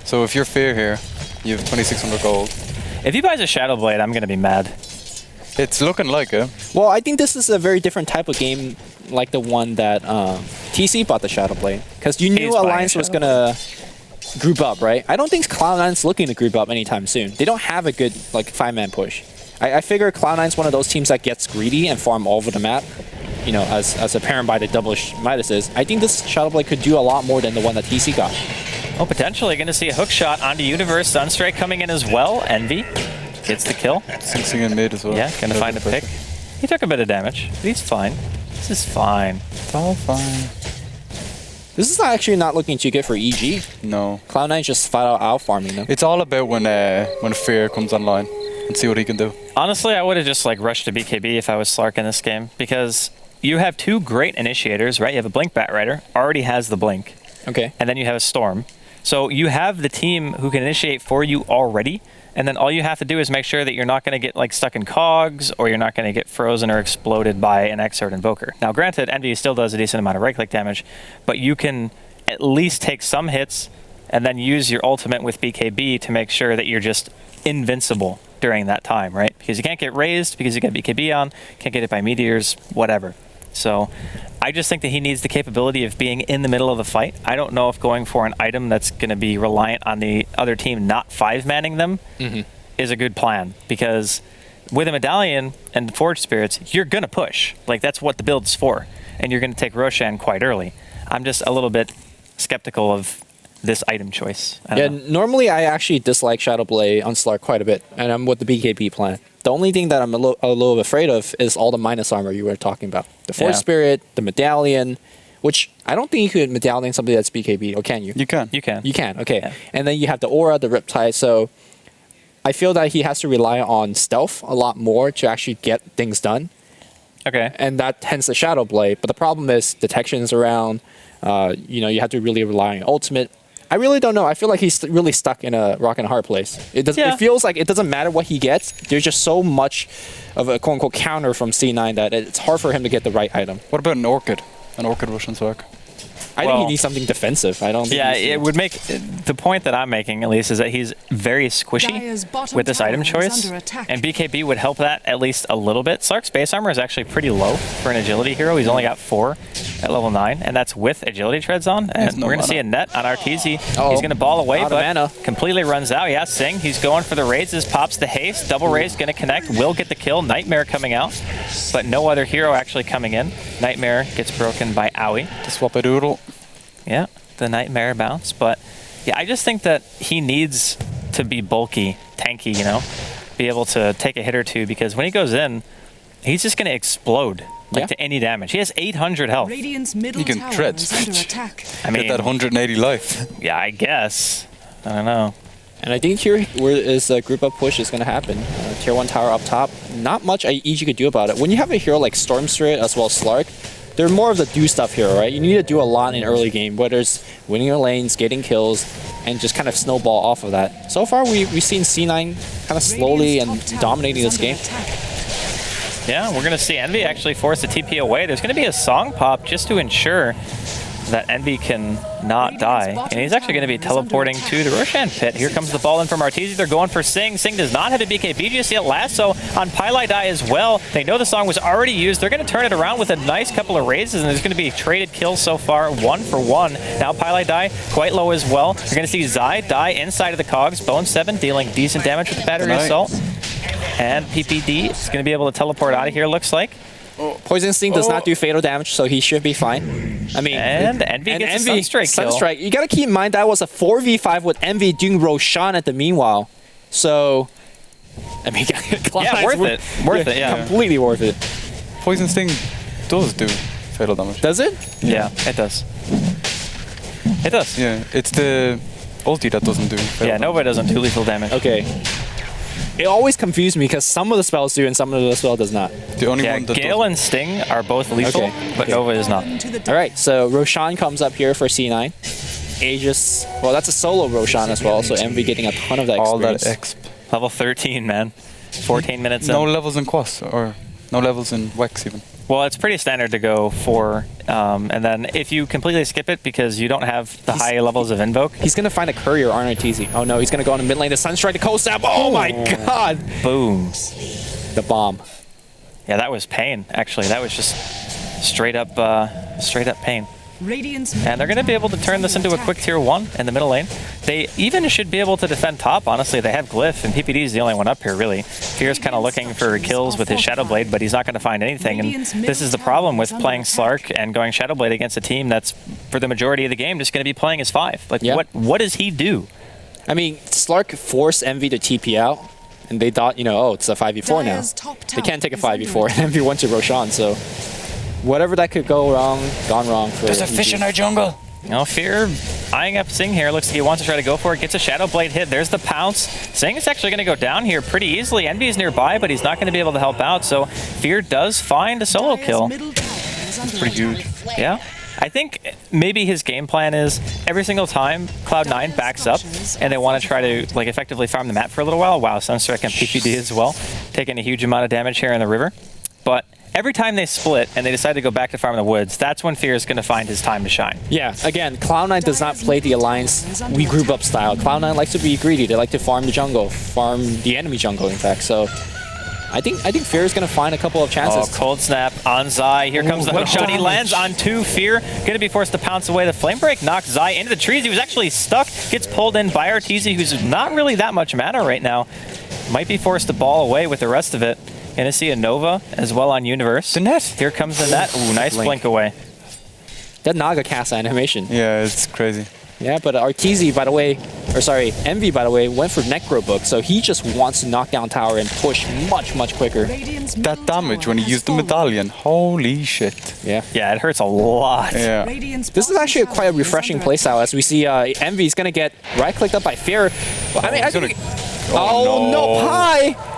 So if you're Fear here, you have 2,600 gold. If he buys a Shadow Blade, I'm going to be mad. It's looking like it. Well, I think this is a very different type of game, like the one that TC bought the Shadow Blade, because you knew He's buying Alliance a was Shadow gonna group up, right? I don't think Cloud9's looking to group up anytime soon. They don't have a good like 5-man push. I figure Cloud9's one of those teams that gets greedy and farm all over the map. You know, as apparent by the double Midas is. I think this Shadow Blade could do a lot more than the one that TC got. Oh, potentially going to see a hook shot onto Universe. Sunstrike coming in as well. Envy gets the kill. Sing in mid as well. Yeah, going to find a pick. He took a bit of damage, but he's fine. This is fine. It's all fine. This is actually not looking too good for EG. No. Cloud9's just flat out farming them. It's all about when Fear comes online and see what he can do. Honestly, I would have just like rushed to BKB if I was Slark in this game, because you have two great initiators, right? You have a Blink Batrider, already has the Blink, Okay. and then you have a Storm. So you have the team who can initiate for you already, and then all you have to do is make sure that you're not going to get like stuck in cogs, or you're not going to get frozen or exploded by an Exort Invoker. Now, granted, Envy still does a decent amount of right-click damage, but you can at least take some hits and then use your ultimate with BKB to make sure that you're just invincible during that time, right? Because you can't get raised because you got BKB on, can't get hit by meteors, whatever. So I just think that he needs the capability of being in the middle of the fight. I don't know if going for an item that's going to be reliant on the other team not 5-manning them is a good plan, because with a Medallion and Forge Spirits, you're going to push. Like, that's what the build's for, and you're going to take Roshan quite early. I'm just a little bit skeptical of this item choice. I Yeah, don't know. normally I actually dislike Shadow Blade on Slark quite a bit, and I'm with the BKB plan. The only thing that I'm a little afraid of is all the minus armor you were talking about. The Force Yeah. Spirit, the Medallion, which I don't think you could Medallion somebody that's BKB, or can you? You can. You can. You can, okay. Yeah. And then you have the Aura, the Riptide, so I feel that he has to rely on stealth a lot more to actually get things done, Okay. and that hence the Shadow Blade. But the problem is detections around, you know, you have to really rely on ultimate. I really don't know. I feel like he's really stuck in a rock and a hard place. It does. Yeah. It feels like it doesn't matter what he gets. There's just so much of a quote-unquote counter from C9 that it's hard for him to get the right item. What about an Orchid? An Orchid Russian Slark? I think he Well, needs something defensive. I don't think Yeah, he's- it would make the point that I'm making, at least, is that he's very Dyer's squishy bottom with this tower item is choice, under attack. and BKB would help that at least a little bit. Slark's base armor is actually pretty low for an agility hero. He's only got 4 at level 9, and that's with agility treads on. And no we're going to see mana. a net on RTZ. Uh-oh. He's going to ball away, Out of but mana. completely runs out. Yeah, Sing, he's going for the raises, pops the haste. Double raise going to connect, will get the kill. Nightmare coming out, but no other hero actually coming in. Nightmare gets broken by Owie. The Swap-a-Doodle. Yeah, the Nightmare bounce. But yeah, I just think that he needs to be bulky, tanky, you know, be able to take a hit or two, because when he goes in he's just going to explode like Yeah. to any damage. He has 800 health. Radiant's middle You can tower tread. is under attack. I Get mean, that 180 life. yeah, I guess. I don't know. And I think here where is a group up push is going to happen. Tier 1 tower up top. Not much EG could do about it. When you have a hero like Stormstrait as well as Slark, they're more of the do stuff hero, right? You need to do a lot in early game, whether it's winning your lanes, getting kills, and just kind of snowball off of that. So far, we've seen C9 kind of slowly and Radiant's top tower dominating is this under game. attack. Yeah, we're going to see Envy actually force the TP away. There's going to be a song pop just to ensure that Envy can not die. And he's actually going to be teleporting to the Roshan pit. Here comes the ball in from Arteezy. They're going for Sing. Sing does not have a BKB just yet. Lasso on Pylai Die as well. They know the song was already used. They're going to turn it around with a nice couple of raises, and there's going to be traded kills so far, 1 for 1. Now Pylai Die quite low as well. You're going to see Zai die inside of the cogs. Bone 7 dealing decent damage with the battery Nice. assault. And PPD is going to be able to teleport out of here, looks like. Poison Sting does not do fatal damage, so he should be fine. I mean, And Envy gets a Sunstrike kill. Sunstrike. You gotta keep in mind that was a 4v5 with Envy doing Roshan at the meanwhile. So, I mean, Yeah, worth it. Worth it, yeah. Completely worth it. Poison Sting does do fatal damage. Does it? Yeah, it does. It does. Yeah, it's the ulti that doesn't do fatal Yeah, damage. Nova doesn't do lethal damage. Okay. It always confused me because some of the spells do and some of the spell does not. The only Yeah, one that Gale and Sting are both lethal, Okay. but Nova is not. To the All right, so Roshan comes up here for C9. Aegis, well, that's a solo Roshan as well, so Envy getting a ton of that all experience. that exp. Level 13, man. 14 minutes No in. levels in Quas or no levels in Wex even. Well, it's pretty standard to go 4, and then if you completely skip it because you don't have the high levels of Invoke, He's gonna find a courier on Arteezy. Oh no, he's gonna go on the mid lane to Sunstrike to coast stab. Oh my god! boom. The bomb. Yeah, that was pain, actually. That was just straight up pain. Radiant's And they're going to be able to turn this into a quick tier 1 in the middle lane. They even should be able to defend top, honestly. They have Glyph, and PPD is the only one up here, really. Fear's kind of looking for kills with his Shadow Blade, but he's not going to find anything. And this is the problem with playing Slark and going Shadow Blade against a team that's, for the majority of the game, just going to be playing as 5. Like, Yeah. what does he do? I mean, Slark forced Envy to TP out, and they thought, you know, oh, it's a 5v4 now. Dyer's top They can't take a tower is 5v4, and Envy went to Roshan, so whatever that could go wrong, gone wrong for EG. our jungle. You know, Fear eyeing up Sing here. Looks like he wants to try to go for it. Gets a Shadow Blade hit. There's the pounce. Sing is actually going to go down here pretty easily. Envy is nearby, but he's not going to be able to help out. So Fear does find a solo Dyer's kill. middle tower is under Pretty attack. huge. Yeah. I think maybe his game plan is every single time Cloud9 backs up and they want to try to like effectively farm the map for a little while. Wow, Sunstrike and PPD as well, taking a huge amount of damage here in the river. But every time they split and they decide to go back to farm the woods, that's when Fear is going to find his time to shine. Yeah, again, Cloud9 does not play the Alliance we group up style. Cloud9 likes to be greedy. They like to farm the jungle, farm the enemy jungle, in fact. So I think Fear is going to find a couple of Oh, chances. cold snap on Zai. Here comes the what hook shot. He damage. lands on 2. Fear going to be forced to pounce away. The flame break knocks Zai into the trees. He was actually stuck. Gets pulled in by Arteezy, who's not really that much mana right now. Might be forced to ball away with the rest of it. Gonna see a Nova as well on Universe. The net. Here comes the net. Ooh, nice blink away. That Naga cast animation. Yeah, it's crazy. Yeah, but Arteezy, by the way, or sorry, Envy, by the way, went for Necro Book, so he just wants to knock down tower and push much quicker. Radiant's That middle damage tower when he has used the fallen. medallion. Holy shit. Yeah. Yeah, it hurts a lot. Yeah. Radiant's This is bottom actually tower quite a is refreshing under playstyle as we see Envy's going to get right-clicked up by Fear. I mean, I he's gonna- think... Oh, no, Pi!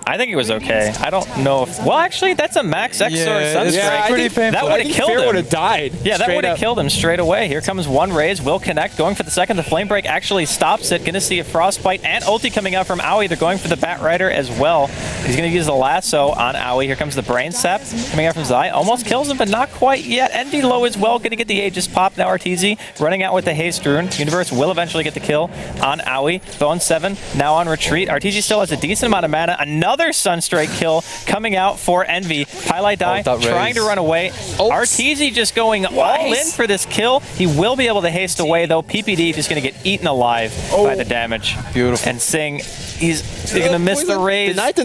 I think it was okay. I don't know if... Well, actually, that's a max X or Yeah, it's Sunstrike. pretty painful. That I would have think killed Fear him. would have died. Yeah, that straight would have up. killed him straight away. Here comes one raise. Will connect. Going for the second. The flame break actually stops it. Gonna see a frostbite and ulti coming out from Aoi. They're going for the Bat Rider as well. He's gonna use the lasso on Aoi. Here comes the Brain Sap coming out from Zai. Almost kills him, but not quite yet. Envy low as well. Gonna get the Aegis pop. Now Arteezy running out with the Haste Rune. Universe will eventually get the kill on Aoi. Bone 7 now on retreat. Arteezy still has a decent amount of mana. Another Sunstrike kill coming out for Envy. Pylai Die that trying to raise. run away. Arteezy just going all in for this kill. He will be able to haste away though. PPD just going to get eaten alive by the damage. Beautiful. And Sing, he's going to miss the raise. Denied.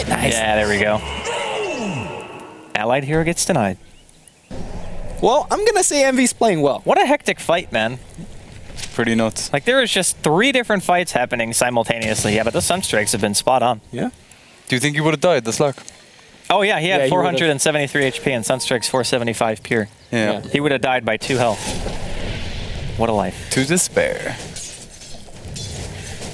Nice. Yeah, there we go. Allied hero gets denied. Well, I'm going to say Envy's playing well. What a hectic fight, man. Pretty nuts. Like there was just 3 different fights happening simultaneously. Yeah, but the Sunstrikes have been spot on. Yeah. Do you think he would have died, the Slack? Oh yeah, he had Yeah, he would've- 473 HP and Sunstrike's 475 pure. Yeah. He would have died by 2 health. What a life. To despair.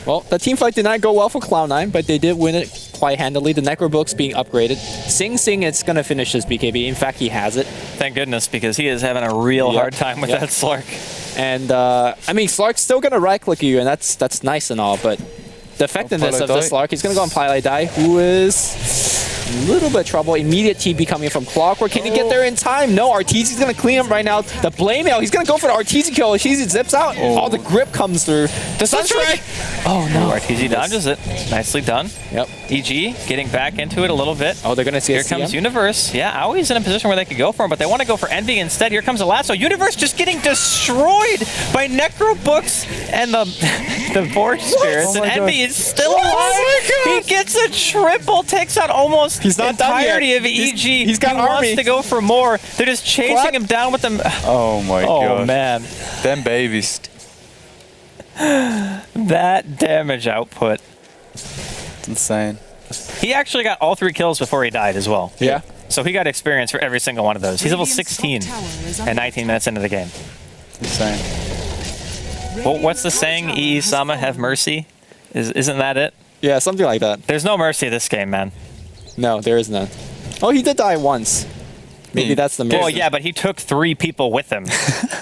Well, the team fight did not go well for Cloud9, but they did win it quite handily. The Necrobooks being upgraded. Sing Sing is going to finish this BKB. In fact, he has it. Thank goodness, because he is having a real Yep. hard time with Yep. that Slark. And, I mean, Slark's still going to right-click you, and that's nice and all, but the effectiveness of the Pylai Slark, he's going to go on Pylai Dai, who is a little bit of trouble. Immediate TB coming from Clockwork. Can he get there in time? No, Arteezy's going to clean him right now. The Blame Mail, he's going to go for the Arteezy kill. Arteezy zips out. Oh, the grip comes through. The Sunstrike! Oh, no. RTZ dodges it. Nicely done. Yep. EG getting back into it a little bit. Oh, they're going to see Here a comes CM. Universe. Yeah, Aui's in a position where they could go for him, but they want to go for Envy instead. Here comes a lasso. Universe just getting destroyed by Necrobooks and the Forge Spirits. Oh and my Envy God. is still alive. He gets a triple, takes out almost He's not done yet. entirety of EG. He's got he army. wants to go for more. They're just chasing What? him down with them. Oh my Oh, god. man. Them babies. That damage output. It's insane. He actually got all 3 kills before he died as well. Yeah. So he got experience for every single one of those. He's level Radiant's top 16 tower is and under 19 minutes into the game. Insane. Well, what's the Radiant's top saying? tower E has Sama, have fallen. mercy? Isn't that it? Yeah, something like that. There's no mercy this game, man. No, there is none. Oh, he did die once. Maybe that's the Well, mercy. yeah, but he took 3 people with him,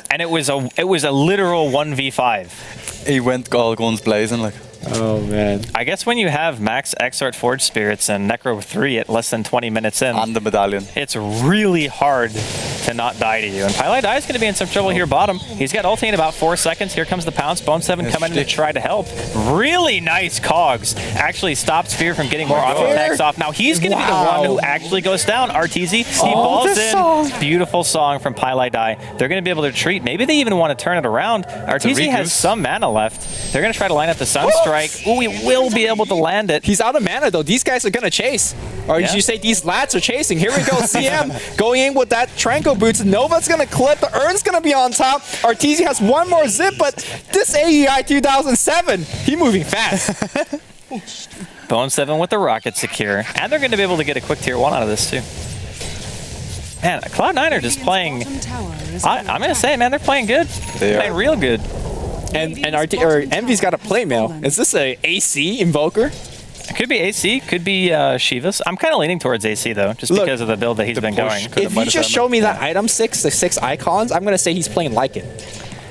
and it was a literal 1v5. He went all guns blazing like. Oh, man. I guess when you have max Exort Forge Spirits and Necro 3 at less than 20 minutes in, And the medallion. it's really hard to not die to you. And Pylai Dai is going to be in some trouble here bottom. He's got ulti in about 4 seconds. Here comes the pounce. Bone 7 Yes, coming in to stick. try to help. Really nice cogs. Actually stops Fear from getting more auto attacks off. Now he's going to be the one who actually goes down. Arteezy, he balls this in. song. Beautiful song from Pylai Dai. They're going to be able to retreat. Maybe they even want to turn it around. Arteezy has regoose. some mana left. They're going to try to line up the Sunstrike. Ooh, he will be able to land it. He's out of mana, though. These guys are going to chase. Or Yeah. did you say these lads are chasing? Here we go. CM going in with that Tranko boots. Nova's going to clip. The Urn's going to be on top. Arteezy has one more zip, but this AEI 2007, he moving fast. Bone 7 with the rocket secure. And they're going to be able to get a quick tier 1 out of this, too. Man, Cloud9 are just playing... Radiant's bottom tower is I'm under going to attack. say, man, they're playing good. They Playing are. real good. and Envy's got a play mail. Is this a AC Invoker? It could be AC, could be Shivas. I'm kind of leaning towards AC, though, just Look, because of the build that he's been push going. could- If you just show me that item 6, the 6 icons, I'm going to say he's playing Lycan.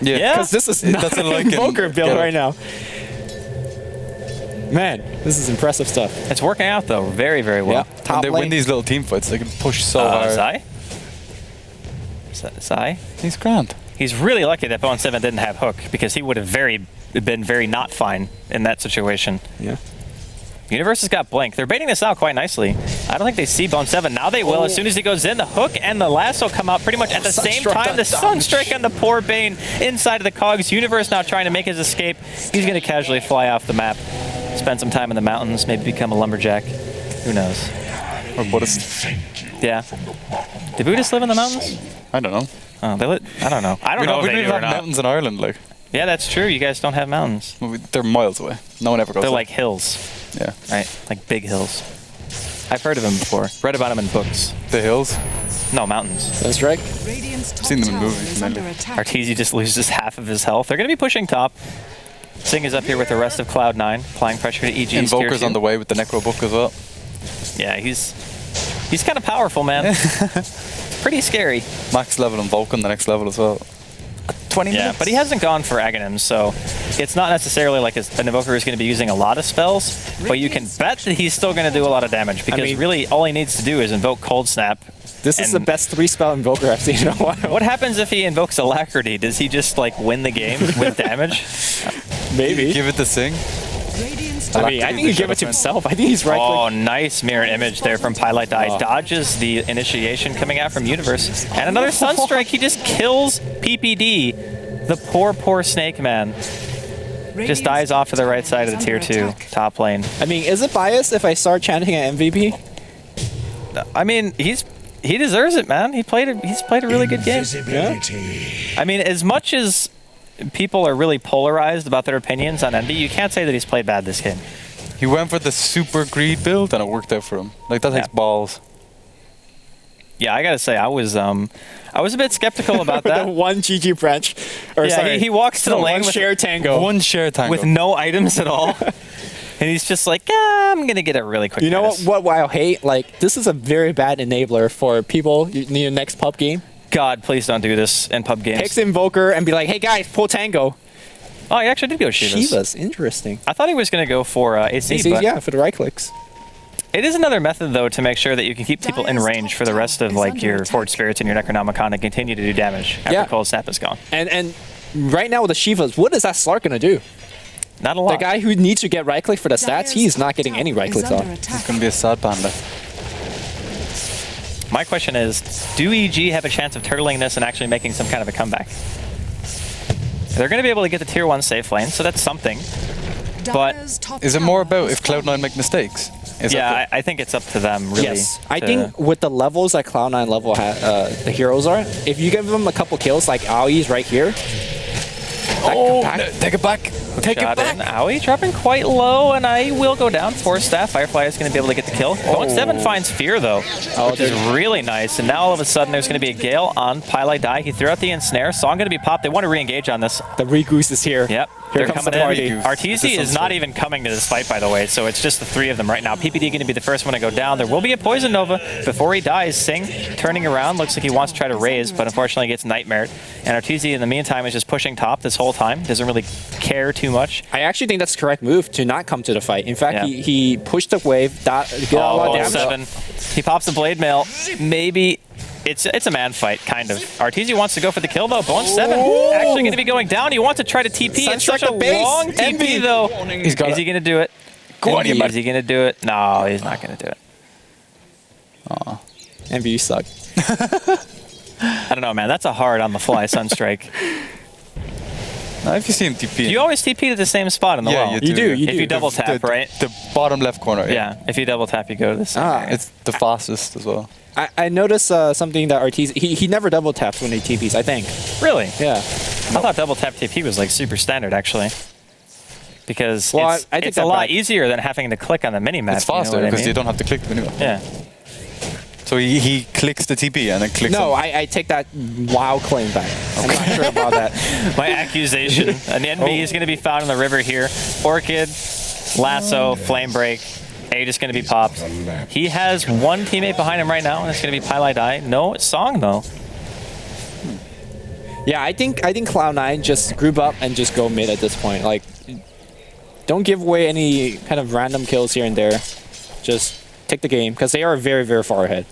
Yeah. Because this is not That's a an Lycan Invoker build get right now. Man, this is impressive stuff. It's working out, though, very, very well. Yeah. When Top they lane. win these little team fights, they can push so hard. Zai? Zai? He's grand. He's really lucky that Bone 7 didn't have Hook, because he would have been very not fine in that situation. Yeah. Universe has got Blink. They're baiting this out quite nicely. I don't think they see Bone 7. Now they will. As soon as he goes in, the Hook and the Lasso come out pretty much at the same Sunstrike time. on The dodge. Sunstrike on the poor Bane inside of the Cogs. Universe now trying to make his escape. He's going to casually fly off the map, spend some time in the mountains, maybe become a lumberjack. Who knows? Or Buddhist. Yeah. Do Buddhists live in the mountains? I don't know. Oh, they I don't know. I don't know We if don't they even do or have not. mountains in Ireland. Like Yeah, that's true. You guys don't have mountains. they're miles away. No one ever goes. They're there. like hills, yeah, right? Like big hills. I've heard of them before. Read about them in books. the hills. No, mountains. Sunstrike. Radiant's top seen them in tower movies, is under mainly. attack. Arteezy just loses half of his health. They're going to be pushing top. Sing is up here with the rest of Cloud9, applying pressure to EG's Invoker's tier on the 2. way with the Necro book as well. Yeah, he's kind of powerful, man. Pretty scary. Max level Invoke on the next level as well. 20 Yeah, minutes. but he hasn't gone for Aghanim, so it's not necessarily like an Invoker is going to be using a lot of spells, but you can bet that he's still going to do a lot of damage, because mean- really all he needs to do is invoke Cold Snap. This is the And- best 3-spell Invoker I've seen in a while. What happens if he invokes Alacrity? Does he just like win the game with damage? Maybe. Give it the sing. Radiant's I top mean, I think he give it to himself. I think he's right. Oh, nice mirror image there from Pylite Dai. Dodges the initiation coming out from Universe. And another Sunstrike. He just kills PPD. The poor, poor Snake Man. Just dies off to the right side of the tier 2 top lane. I mean, is it biased if I start chanting an MVP? I mean, he deserves it, man. He's played a really good game. I mean, as much as people are really polarized about their opinions on Envy, you can't say that he's played bad this game. He went for the super greed build and it worked out for him. Like that takes Yeah. balls. Yeah, I gotta say, I was a bit skeptical about The that. one GG branch. Or Yeah, sorry, he walks to the no, lane one with share tango. One share tango. with no items at all, and he's just like, I'm gonna get a really quick. You know minus." what I'll hate? Like, this is a very bad enabler for people in your next pub game. God, please don't do this in pub games. Picks Invoker and be like, hey guys, pull tango. Oh, he actually did go Shivas. Shivas, interesting. I thought he was gonna go for AC, AC, but yeah, for the right clicks. it is another method though to make sure that you can keep people in range for the rest of like your Forge Spirits and your Necronomicon and continue to do damage after Yeah. Cold Snap is gone. And right now with the Shivas, what is that Slark gonna do? Not a The lot. guy who needs to get right click for the stats, he's not getting any right clicks off. It's going to be a sad panda. My question is, do EG have a chance of turtling this and actually making some kind of a comeback? They're going to be able to get the tier 1 safe lane, so that's something. But Is it more about if Cloud9 make mistakes? Is yeah, that I think it's up to them, really. Yes, I to- think with the levels that Cloud9 level the heroes are, if you give them a couple kills like Aoi's right here, take it back. Take it Shot back. in. Owie dropping quite low, and I will go down. Force Staff. Firefly is going to be able to get the kill. Bone 7 finds Fear, though, which is really nice. And now all of a sudden there's going to be a Gale on Pylai Die. He threw out the Ensnare. Song going to be popped. They want to re-engage on this. the Regoose is here. Yep. Here They're comes the coming in. party. Arteezy is not even coming to this fight, by the way, so it's just the three of them right now. PPD going to be the first one to go down. There will be a Poison Nova before he dies. Sing turning around. Looks like he wants to try to raise, but unfortunately gets nightmared. And Arteezy, in the meantime, is just pushing top this whole time. Doesn't really care too much. I actually think that's the correct move to not come to the fight. In fact, Yeah. he pushed the wave, get a lot of Bone damage. 7. He pops the Blade Mail. Maybe it's a man fight, kind of. Arteezy wants to go for the kill, though. Bone 7 actually going to be going down. He wants to try to TP. It's such a Sunstrike the base. long TP, Envy. though. He's got Is he going to do it? Go on, you Is he going to do it? No, he's not going to do it. Envy, you suck. I don't know, man. That's a hard on the fly Sunstrike. Now, if you see him TP, Do you always TP to the same spot in the yeah, wall? you do. You If you double tap, right? The bottom left corner. Yeah. If you double tap, you go to the same. Ah, It's the fastest as well. I noticed something that Arteezy, he never double taps when he TPs, I think. Really? Yeah. I thought double tap TP was like super standard, actually. Because Well, it's, I take it's a that lot back. easier than having to click on the mini-map. It's faster you know what I because you mean? don't have to click the menu. Yeah. So he clicks the TP and then clicks. No, on- I take that WoW claim back. I'm not sure about that. My accusation. An enemy is going to be found in the river here. Orchid, Lasso, Flame Break. Aegis going to be popped. He has one teammate behind him right now, and it's going to be Pylai Die. No Song, though. Yeah, I think Cloud9 just group up and just go mid at this point. Like, don't give away any kind of random kills here and there. Just take the game because they are very, very far ahead.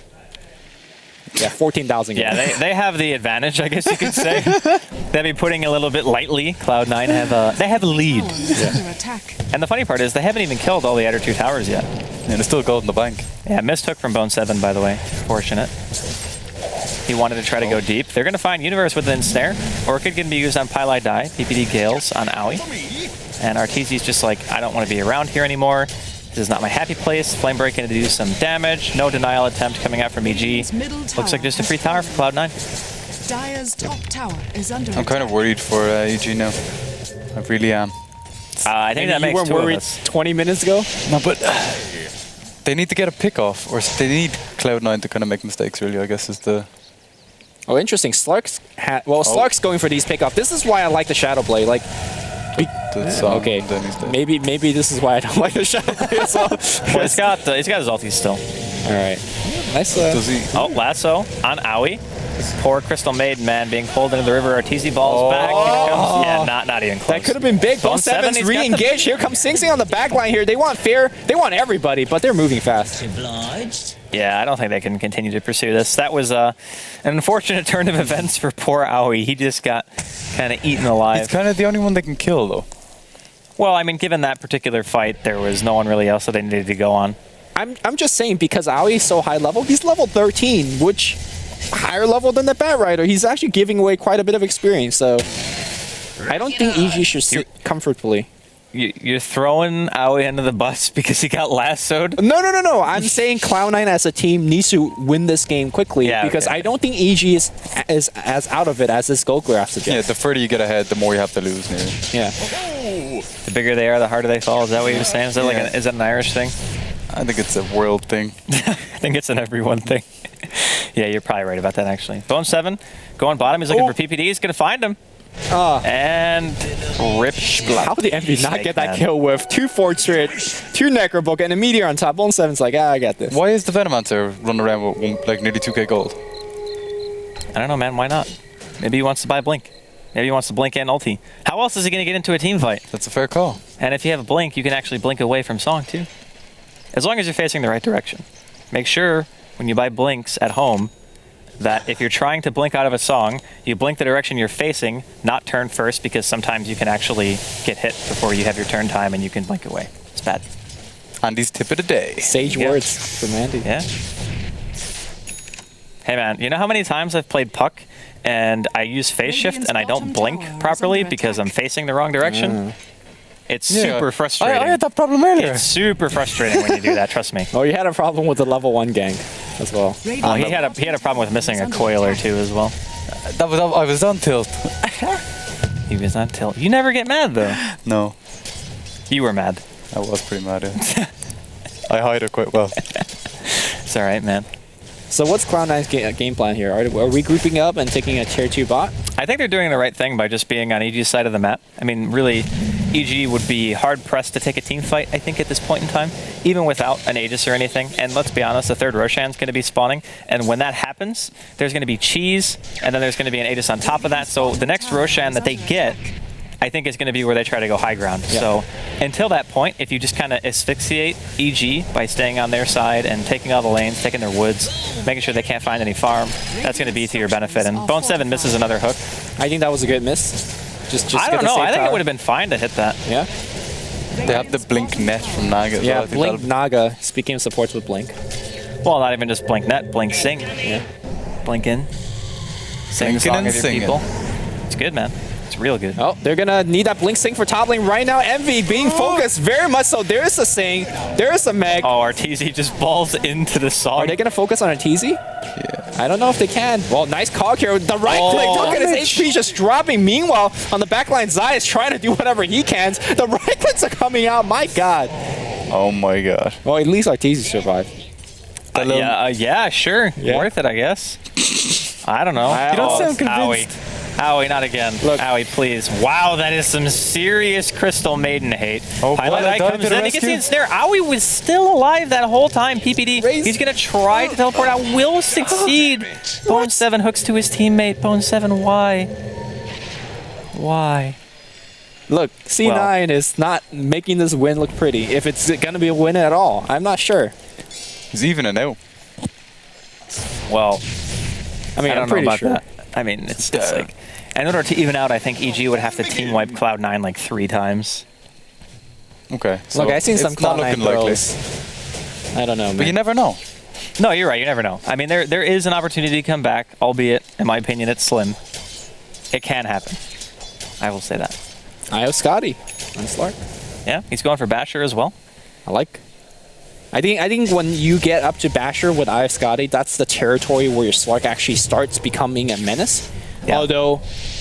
Yeah, 14,000. Yeah, they have the advantage, I guess you could say. They'd be putting a little bit lightly. Cloud9 have a lead. Under attack. And the funny part is they haven't even killed all the other two towers yet. and there's still gold in the bank. Yeah, mistook from Bone 7, by the way. Fortunate. He wanted to try to go deep. They're going to find Universe with an Ensnare. Orchid can be used on Pylai Die. PPD Gales on Owie. And Arteezy's just like, I don't want to be around here anymore. This is not my happy place. Flame Break going to do some damage. No denial attempt coming out from EG. Looks like just a free tower for Cloud9. Dire's top tower is under I'm kind of worried for EG now. I really am. I think that you makes weren't two of worried us. 20 minutes ago? No, but they need to get a pick off, or they need Cloud9 to kind of make mistakes. Really, I guess is the. Oh, interesting. Slark's Slark's going for these pickoff. This is why I like the Shadow Blade. Like, okay, Then he's dead. maybe this is why I don't like the Shadow Blade as well. Well, he's got his ulti still. All right, nice. Does he? Oh, Lasso on Owie. Poor Crystal Maiden, man, being pulled into the river. Arteezy balls back. Here comes, yeah, not even close. That could have been big. Bone Bone 7, 7's he's got the- re-engaged. Here comes Sing Sing on the back line here. They want fair. They want everybody, but they're moving fast. Yeah, I don't think they can continue to pursue this. That was an unfortunate turn of events for poor Owie. He just got kind of eaten alive. He's kind of the only one they can kill, though. Well, I mean, given that particular fight, there was no one really else that they needed to go on. I'm just saying because Aoi is so high level. He's level 13, which higher level than the Bat Rider. He's actually giving away quite a bit of experience. So I don't think EG should sit comfortably. You're throwing Owie under the bus because he got lassoed? No. I'm saying Cloud9 as a team needs to win this game quickly Yeah, because okay. I don't think EG is as out of it as this gold graph Yeah, suggests. the further you get ahead, the more you have to lose. Nearly. Yeah. The bigger they are, the harder they fall. Is that what you were saying? Is that is that an Irish thing? I think it's a world thing. I think it's an everyone thing. Yeah, you're probably right about that, actually. Bone 7, going bottom. He's looking for PPD. He's going to find him. And rip. How did Envy not get that man. kill with 2 Fortrit, 2 Necrobook, and a Meteor on top? Bone 7's like, I got this. Why is the Venomancer running around with like nearly 2k gold? I don't know, man. Why not? Maybe he wants to buy Blink. Maybe he wants to Blink and ulti. How else is he going to get into a team fight? That's a fair call. And if you have a Blink, you can actually blink away from Song, too. As long as you're facing the right direction. Make sure when you buy Blinks at home that if you're trying to blink out of a Song, you blink the direction you're facing, not turn first, because sometimes you can actually get hit before you have your turn time and you can blink away. It's bad. Andy's tip of the day. Sage Yeah. words from Andy. Yeah. Hey man, you know how many times I've played Puck and I use phase shift and I don't blink properly because I'm facing the wrong direction? It's super frustrating. I had that problem earlier. It's super frustrating when you do that, trust me. Oh, you had a problem with the level 1 gang as well. Oh, he had a problem with missing a coil or two as well. I was on tilt. He was on tilt. You never get mad though. No, You were mad. I was pretty mad. Yeah. I hide it quite well. It's all right, man. So what's Cloud9's game plan here? Are we grouping up and taking a tier 2 bot? I think they're doing the right thing by just being on EG's side of the map. I mean, really, EG would be hard-pressed to take a team fight, I think, at this point in time, even without an Aegis or anything. And let's be honest, the third Roshan's going to be spawning. And when that happens, there's going to be cheese, and then there's going to be an Aegis on top of that. So the next Roshan that they get, I think is going to be where they try to go high ground. Yeah. So until that point, if you just kind of asphyxiate EG by staying on their side and taking all the lanes, taking their woods, making sure they can't find any farm, that's going to be to your benefit. And Bone 7 misses another hook. I think that was a good miss. Just I get don't the know. safe I think tower. it would have been fine to hit that. Yeah? They have the blink net from Naga. as well. Yeah, I think Blink that'll- Naga. Speaking of supports with Blink. Well, not even just blink net, blink sing. Yeah. Blink in. Sing Blinking the song and of your singing. people. It's good, man. It's real good. Oh, they're gonna need that Blink Sync for top lane right now. Envy being focused very much so. There's a Sing. There's a Meg. Oh, Arteezy just balls into the song. Are they gonna focus on Arteezy? Yeah. I don't know if they can. Well, nice cog here. The right Oh, click. Look at his HP just dropping. Meanwhile, on the backline, Zai is trying to do whatever he can. The right clicks are coming out. My God. Oh my god. Well, at least Arteezy survived. Yeah, sure. Yeah. Worth it, I guess. I don't know. You don't sound convinced. Howie, not again. Look. Howie, please. Wow, that is some serious Crystal Maiden hate. Oh, Pilot boy, Eye dive comes to the in, he gets the rescue. ensnare. Howie was still alive that whole time. PPD, Raise- he's going to try to teleport out. Will succeed. Bone 7 hooks to his teammate. Bone 7, why? Why? Look, C9 is not making this win look pretty. If it's gonna be a win at all, I'm not sure. He's even it now. Well, I mean, I don't I'm know pretty about sure. that. I mean, it's like, in order to even out, I think EG would have to team wipe Cloud9 like 3 times. Okay. Look, I've seen some it's not Cloud9 looking likely. throws. I don't know, But you man. never know. No, you're right. You never know. I mean, there is an opportunity to come back, albeit, in my opinion, it's slim. It can happen. I will say that. I have Scotty on Slark. Yeah, he's going for Basher as well. I think when you get up to Basher with Eye of Scotty, that's the territory where your Slark actually starts becoming a menace. Yeah. Although,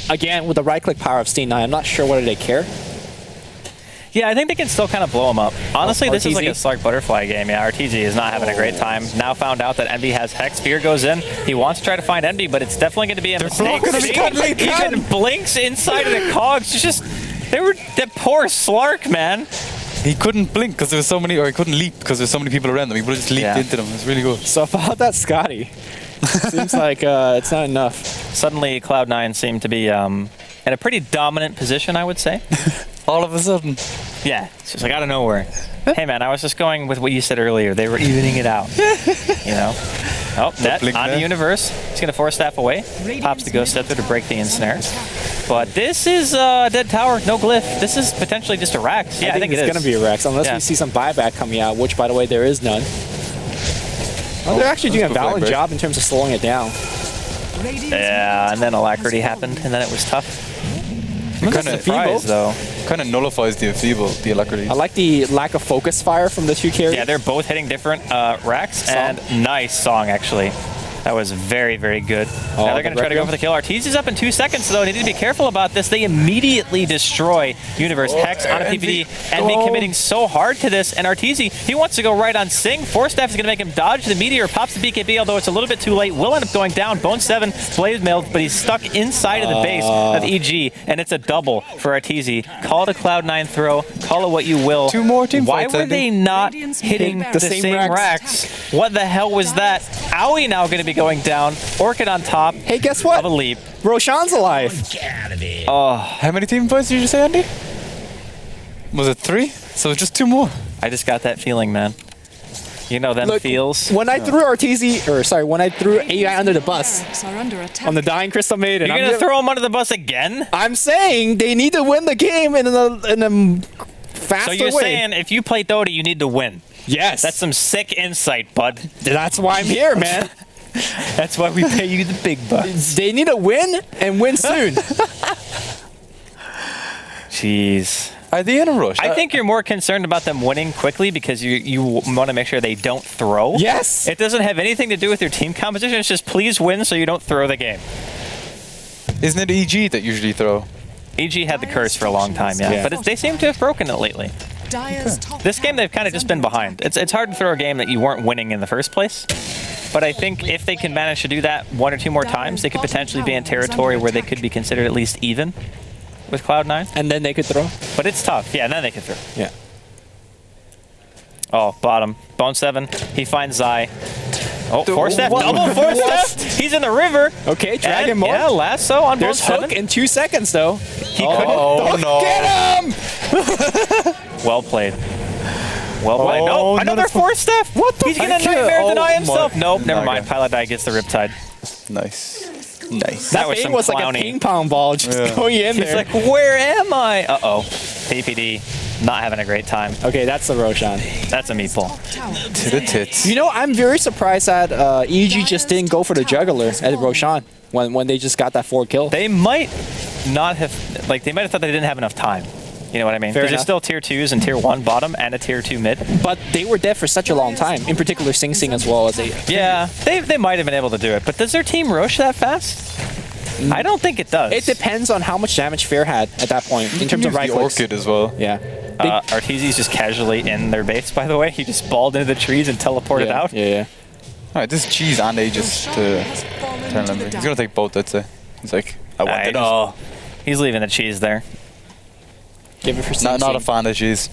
again, with the right-click power of C9, I'm not sure whether they care. Yeah, I think they can still kind of blow him up. Honestly, this is like a RTZ? Slark Butterfly game. Yeah, RTZ is not having a great time. Now found out that Envy has Hex. Fear goes in. He wants to try to find Envy, but it's definitely going to be a mistake. blocking him. See? He can't. Even blinks inside of the cogs. It's just, that poor Slark, man. He couldn't blink because there was so many, or he couldn't leap because there's so many people around him. He would have just leaped Yeah. into them. It's really good. So about that Scotty, seems like it's not enough. Suddenly, Cloud9 seemed to be in a pretty dominant position, I would say. All of a sudden. Yeah, it's just like out of nowhere. Hey man, I was just going with what you said earlier. They were evening it out. You know? Oh, net blink on the net. universe. He's going to force staff away. Pops the Ghost Scepter to break the ensnare. But this is dead tower, no glyph. This is potentially just a Rax. Yeah, I think it's it is. going to be a Rex, unless Yeah. we see some buyback coming out, which, by the way, there is none. Well, they're actually doing a that's good valid flag, job in terms of slowing it down. Yeah, and then Alacrity happened, and then it was tough. I'm Kinda surprised, though. Kind of nullifies the enfeeble, the alacrity. I like the lack of focus fire from the two carries. Yeah, they're both hitting different racks, and nice song, actually. That was very, very good. Oh, Now they're going to try to go for the kill. Arteezy's up in 2 seconds, though. They need to be careful about this. They immediately destroy Universe. Hex on a PPD. Envy committing so hard to this. And Arteezy, he wants to go right on Sing. Force Staff is going to make him dodge the Meteor. Pops the BKB, although it's a little bit too late. Will end up going down. Bone 7, Blade Mailed, but he's stuck inside of the base of EG. And it's a double for Arteezy. Call it a Cloud9 throw. Call it what you will. 2 more team Why fights, were Andy. they not Radiant's hitting middle the barracks. same racks? What the hell was that? Owie now going to be going down. Orchid on top Hey, guess of what? a leap. Roshan's alive. How many team fights did you say, Andy? Was it 3? So just 2 more. I just got that feeling, man. You know them Look, feels. when I threw when I threw AI under the bus Barracks are under attack. on the dying Crystal Maiden, You're going to throw him under the bus again? I'm saying they need to win the game in a faster So you're way. saying if you play Dota, you need to win. Yes. That's some sick insight, bud. That's why I'm here, man. That's why we pay you the big bucks. They need to win and win soon. Jeez. Are they in a rush? I think you're more concerned about them winning quickly because you want to make sure they don't throw. Yes. It doesn't have anything to do with your team composition. It's just please win so you don't throw the game. Isn't it EG that usually throw? EG had the curse for a long time, yeah. Yeah. But they seem to have broken it lately. Dire's top This game, tower they've kind of is just been under behind. attack. It's hard to throw a game that you weren't winning in the first place. But I think if they can manage to do that 1 or 2 more times, they could potentially be in territory where they could be considered at least even with Cloud9. And then they could throw. But it's tough. Yeah, and then they can throw. Yeah. Oh, bottom. Bone 7. He finds Zai. Oh, Force Staff. What? Double Force What? Staff. He's in the river. Okay, Dragon And, Mode. yeah, lasso on Bone There's 7. Hook in 2 seconds, though. He couldn't. Oh, no. Get him! Well played. Well played. Oh, No, another another Force Staff. What the He's going to heck? Nightmare Oh deny my himself. Nope, never God. mind. Pilot gets the Riptide. Nice. Nice. That was thing some was like a clowny. ping pong ball just Yeah. going in He's there. like, where am I? Uh-oh. PPD. Not having a great time. Okay, that's the Roshan. That's a meatball. Tower is To the under tits. You know, I'm very surprised that EG just didn't go for the juggler at Roshan when they just got that 4 kill. They might not have, like, they might have thought they didn't have enough time. You know what I mean? Fair There's enough. still tier 2s and tier 1 bottom and a tier 2 mid. But they were dead for such a long time. In particular, Sing Sing as well as they. Yeah, they might have been able to do it. But does their team rush that fast? I don't think it does. It depends on how much damage Fair had at that point in terms of Use right the clicks. Orchid as well. Yeah. Arteezy's just casually in their base, by the way. He just balled into the trees and teleported yeah, out. Yeah. Alright, this is Cheese and Aegis to has fallen turn into them. the He's dark. gonna take both, I'd say. He's like, I want I it. know. He's leaving the cheese there. Give it for Sing Not a Sing. fan of cheese.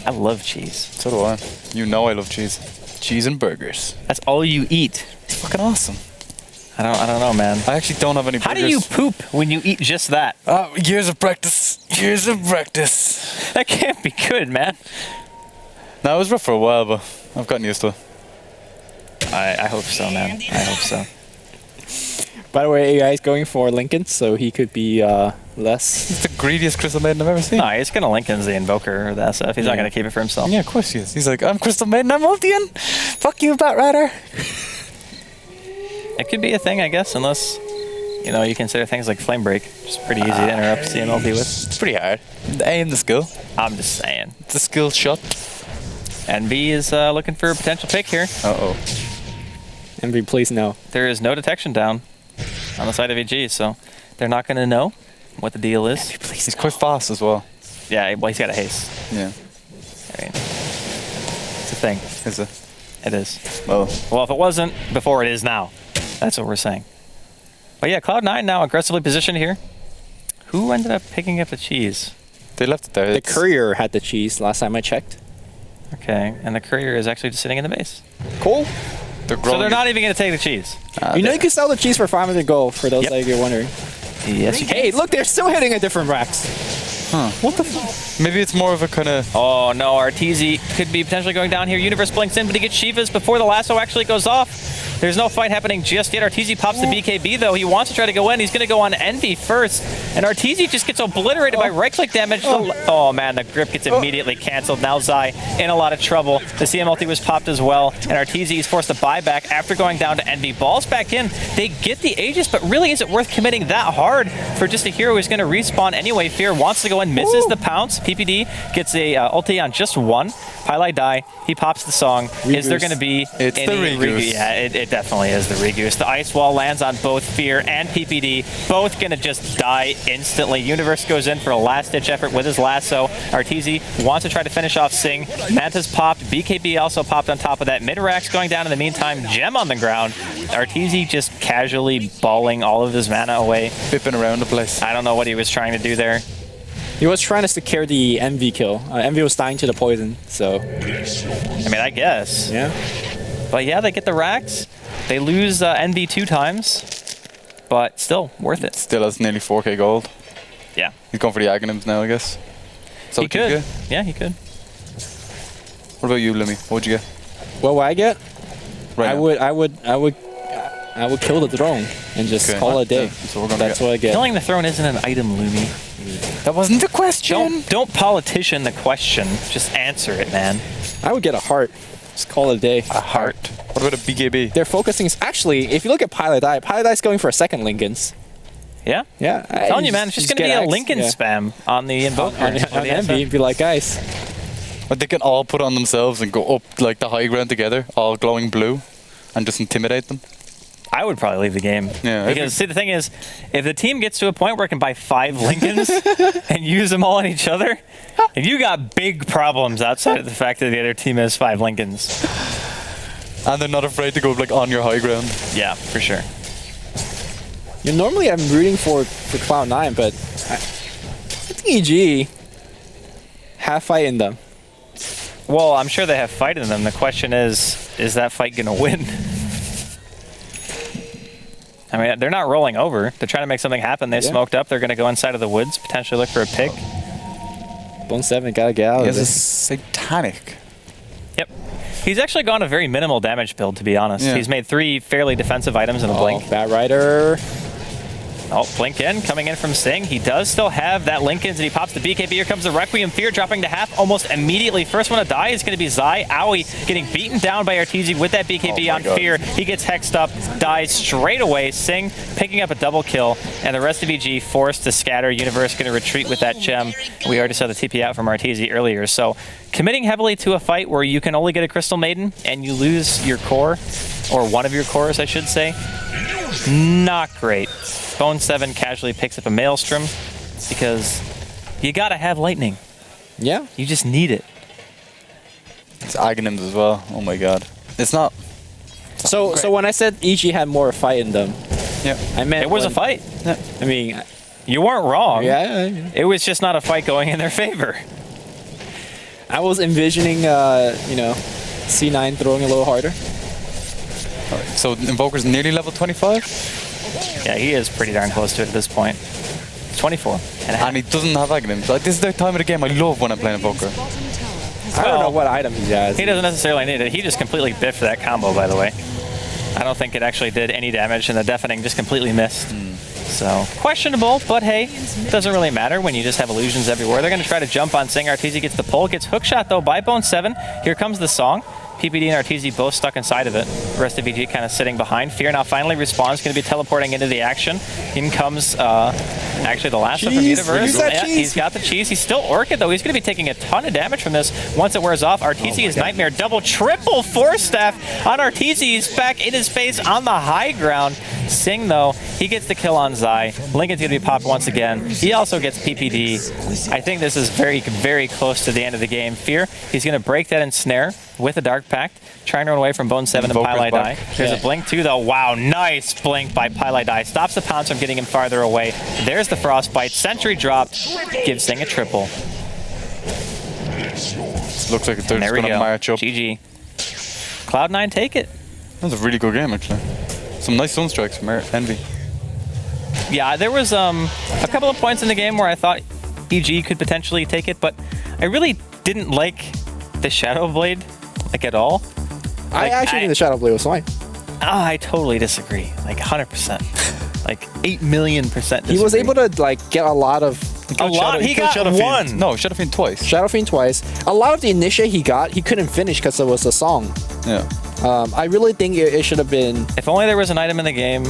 I love cheese. So do I. You know I love cheese. Cheese and burgers. That's all you eat. It's fucking awesome. I don't know, man. I actually don't have any How burgers. do you poop when you eat just that? Years of practice. Years of practice. That can't be good, man. No, it was rough for a while, but I've gotten used to it. I hope so, man. I hope so. By the way, AI is going for Lincoln, so he could be less. It's the greediest Crystal Maiden I've ever seen. No, he's gonna Lincoln's the Invoker or the SF. He's not gonna keep it for himself. Yeah, of course he is. He's like, I'm Crystal Maiden, I'm Ultian. Fuck you, Bat Rider. It could be a thing, I guess, unless you consider things like Flame Break, which is pretty easy to interrupt CMLT with. It's pretty hard. The aim, the skill. I'm just saying. It's a skill shot. NV is looking for a potential pick here. Uh-oh. Envy, please no. There is no detection down on the side of EG, so they're not gonna know what the deal is. He's quite fast as well. Yeah, well, he's got a haste. Yeah. I mean, it's a thing. Is it? It is. Well, Well, if it wasn't before, it is now. That's what we're saying. But yeah, Cloud9 now aggressively positioned here. Who ended up picking up the cheese? they left it there. The It's- courier had the cheese last time I checked. Okay, and the courier is actually just sitting in the base. Cool. They're So growing. they're not even going to take the cheese. You know you can sell the cheese for 500 gold for those Yep. that you're wondering. Yes, you can. Hey, look, they're still hitting at different racks. Maybe it's more of a kind of. Oh no, Arteezy could be potentially going down here. Universe blinks in, but he gets Shivas before the lasso actually goes off. There's no fight happening just yet. Arteezy pops the BKB though. He wants to try to go in. He's going to go on Envy first. And Arteezy just gets obliterated by right-click damage. Oh man, the grip gets immediately canceled. Now Zai in a lot of trouble. The CMLT was popped as well. And Arteezy is forced to buy back after going down to Envy. Balls back in. They get the Aegis, but really is it worth committing that hard for just a hero who's going to respawn anyway? Fear wants to go in, misses the pounce. PPD gets a ulti on just one. Pylai die. He pops the song. Is there going to be It's the any Regoose. Yeah, it It definitely is the Regoose. The Ice Wall lands on both Fear and PPD. Both going to just die instantly. Universe goes in for a last-ditch effort with his lasso. Arteezy wants to try to finish off Sing. Manta's popped. BKB also popped on top of that. Midarax going down in the meantime. Gem on the ground. Arteezy just casually balling all of his mana away. Bipping around the place. I don't know what he was trying to do there. He was trying to secure the MV kill. MV was dying to the poison, so I mean, I guess. yeah. But yeah, they get the racks. They lose NV 2 times. But still, worth it. Still has nearly 4k gold. Yeah. He's going for the Aghanims now, I guess. So He could. Yeah, he could. What about you, Limmy? What'd you get? What would I get? Right I now. would kill the throne and just Okay. call it a day. Yeah, that's what we're gonna That's get. what I get. Killing the throne isn't an item, Lumi. That wasn't the question. Don't politician the question. Just answer it, man. I would get a heart. Just call it a day. A heart. What about a BKB? They're focusing. Actually, if you look at Pilot Eye's going for a second Lincoln's. Yeah? Yeah. I'm telling you, man, it's just going to be a Lincoln spam on the Invoker. On Envy, be like, guys, But they can all put it on themselves and go up like the high ground together, all glowing blue, and just intimidate them. I would probably leave the game. Yeah, Because, see, the thing is, if the team gets to a point where it can buy 5 Lincolns and use them all on each other, if you got big problems outside of the fact that the other team has 5 Lincolns. And they're not afraid to go like on your high ground. Yeah, for sure. normally I'm rooting for Cloud9, but I think EG have fight in them. Well, I'm sure they have fight in them. The question is that fight going to win? I mean, they're not rolling over. They're trying to make something happen. They smoked up. They're going to go inside of the woods, potentially look for a pick. Bone 7 gotta get out of This is this. satanic. Yep. He's actually gone a very minimal damage build, to be honest. Yeah. He's made 3 fairly defensive items in a blink. Bat Rider. Oh, blink in, coming in from Sing. He does still have that Lincolns, and he pops the BKB. Here comes the Requiem Fear, dropping to half almost immediately. First one to die is going to be Zai. Aoi getting beaten down by Arteezy with that BKB on Fear. He gets hexed up, dies straight away. Sing picking up a double kill, and the rest of EG forced to scatter. Universe going to retreat with that gem. We already saw the TP out from Arteezy earlier. So committing heavily to a fight where you can only get a Crystal Maiden and you lose your core, or one of your cores, I should say, not great. Bone 7 casually picks up a Maelstrom because you gotta have lightning. Yeah. You just need it. It's Aghanims as well. Oh my god. It's not. So when I said EG had more fight in them, Yeah. I meant It was a when- fight. I mean, You weren't wrong. yeah, It was just not a fight going in their favor. I was envisioning, C9 throwing a little harder. So Invoker's nearly level 25, Yeah, he is pretty darn close to it at this point. 24 and a half. and he doesn't have Aghanims. Like, this is the time of the game I love when I'm playing Invoker. Bottom tower I don't know Well, what item he has. He doesn't necessarily need it. He just completely biffed that combo, by the way. I don't think it actually did any damage, and the deafening just completely missed. So, questionable, but hey, doesn't really matter when you just have illusions everywhere. They're going to try to jump on Sing. Arteezy gets the pull, gets hookshot though by Bone 7. Here comes the song. PPD and Arteezy both stuck inside of it. The rest of EG kind of sitting behind. Fear now finally respawns, going to be teleporting into the action. In comes actually the last one from Cheese. Universe. Use that Yeah, cheese. he's got the cheese. He's still Orchid though. He's going to be taking a ton of damage from this once it wears off. Arteezy is Nightmare. Double, triple Force Staff on Arteezy. He's back in his face on the high ground. Sing though, he gets the kill on Zai. Lincoln's going to be popped once again. He also gets PPD. I think this is very, very close to the end of the game. Fear, he's going to break that ensnare with a Dark Pact. Trying to run away from Bone 7 and Invoker's Pylai Die. back. There's a blink too though. Wow, nice blink by Pylai Die. Stops the pounce from getting him farther away. There's the Frostbite. Sentry drop. Gives Sing a triple. Looks like they're And there just we going to go. march up. GG. Cloud9 take it. That was a really good game, actually. Some nice Sunstrikes from Envy. Yeah, there was a couple of points in the game where I thought EG could potentially take it, but I really didn't like the Shadow Blade like at all. I actually think the Shadow Blade was fine. I totally disagree. Like 100%. Like 8 million percent disagree. He was able to get a lot of A lot. He got one. No, Shadow Fiend twice. Shadow Fiend twice. A lot of the initiate he got, he couldn't finish because it was a song. Yeah. I really think it should have been. If only there was an item in the game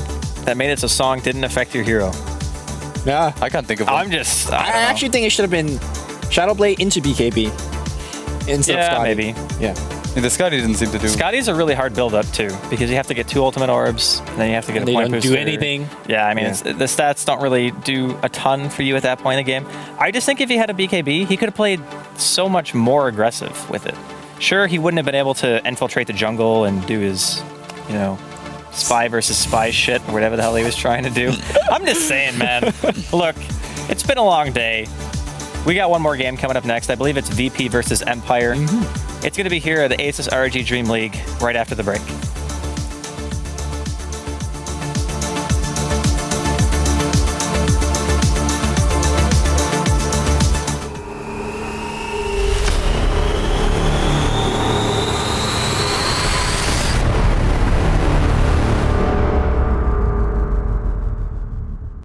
that made it so song didn't affect your hero. Yeah. I can't think of one. I'm just. I I don't know. actually think it should have been Shadow Blade into BKB instead of Yeah, Scotty. maybe. Yeah. The Scotty didn't seem to do. Scotty's a really hard build up too, because you have to get 2 ultimate orbs, and then you have to get And a they point don't booster. do anything. Yeah, I mean, Yeah. the stats don't really do a ton for you at that point in the game. I just think if he had a BKB, he could have played so much more aggressive with it. Sure, he wouldn't have been able to infiltrate the jungle and do his, spy versus spy shit, or whatever the hell he was trying to do. I'm just saying, man. Look, it's been a long day. We got one more game coming up next. I believe it's VP versus Empire. It's going to be here at the Asus RG Dream League right after the break.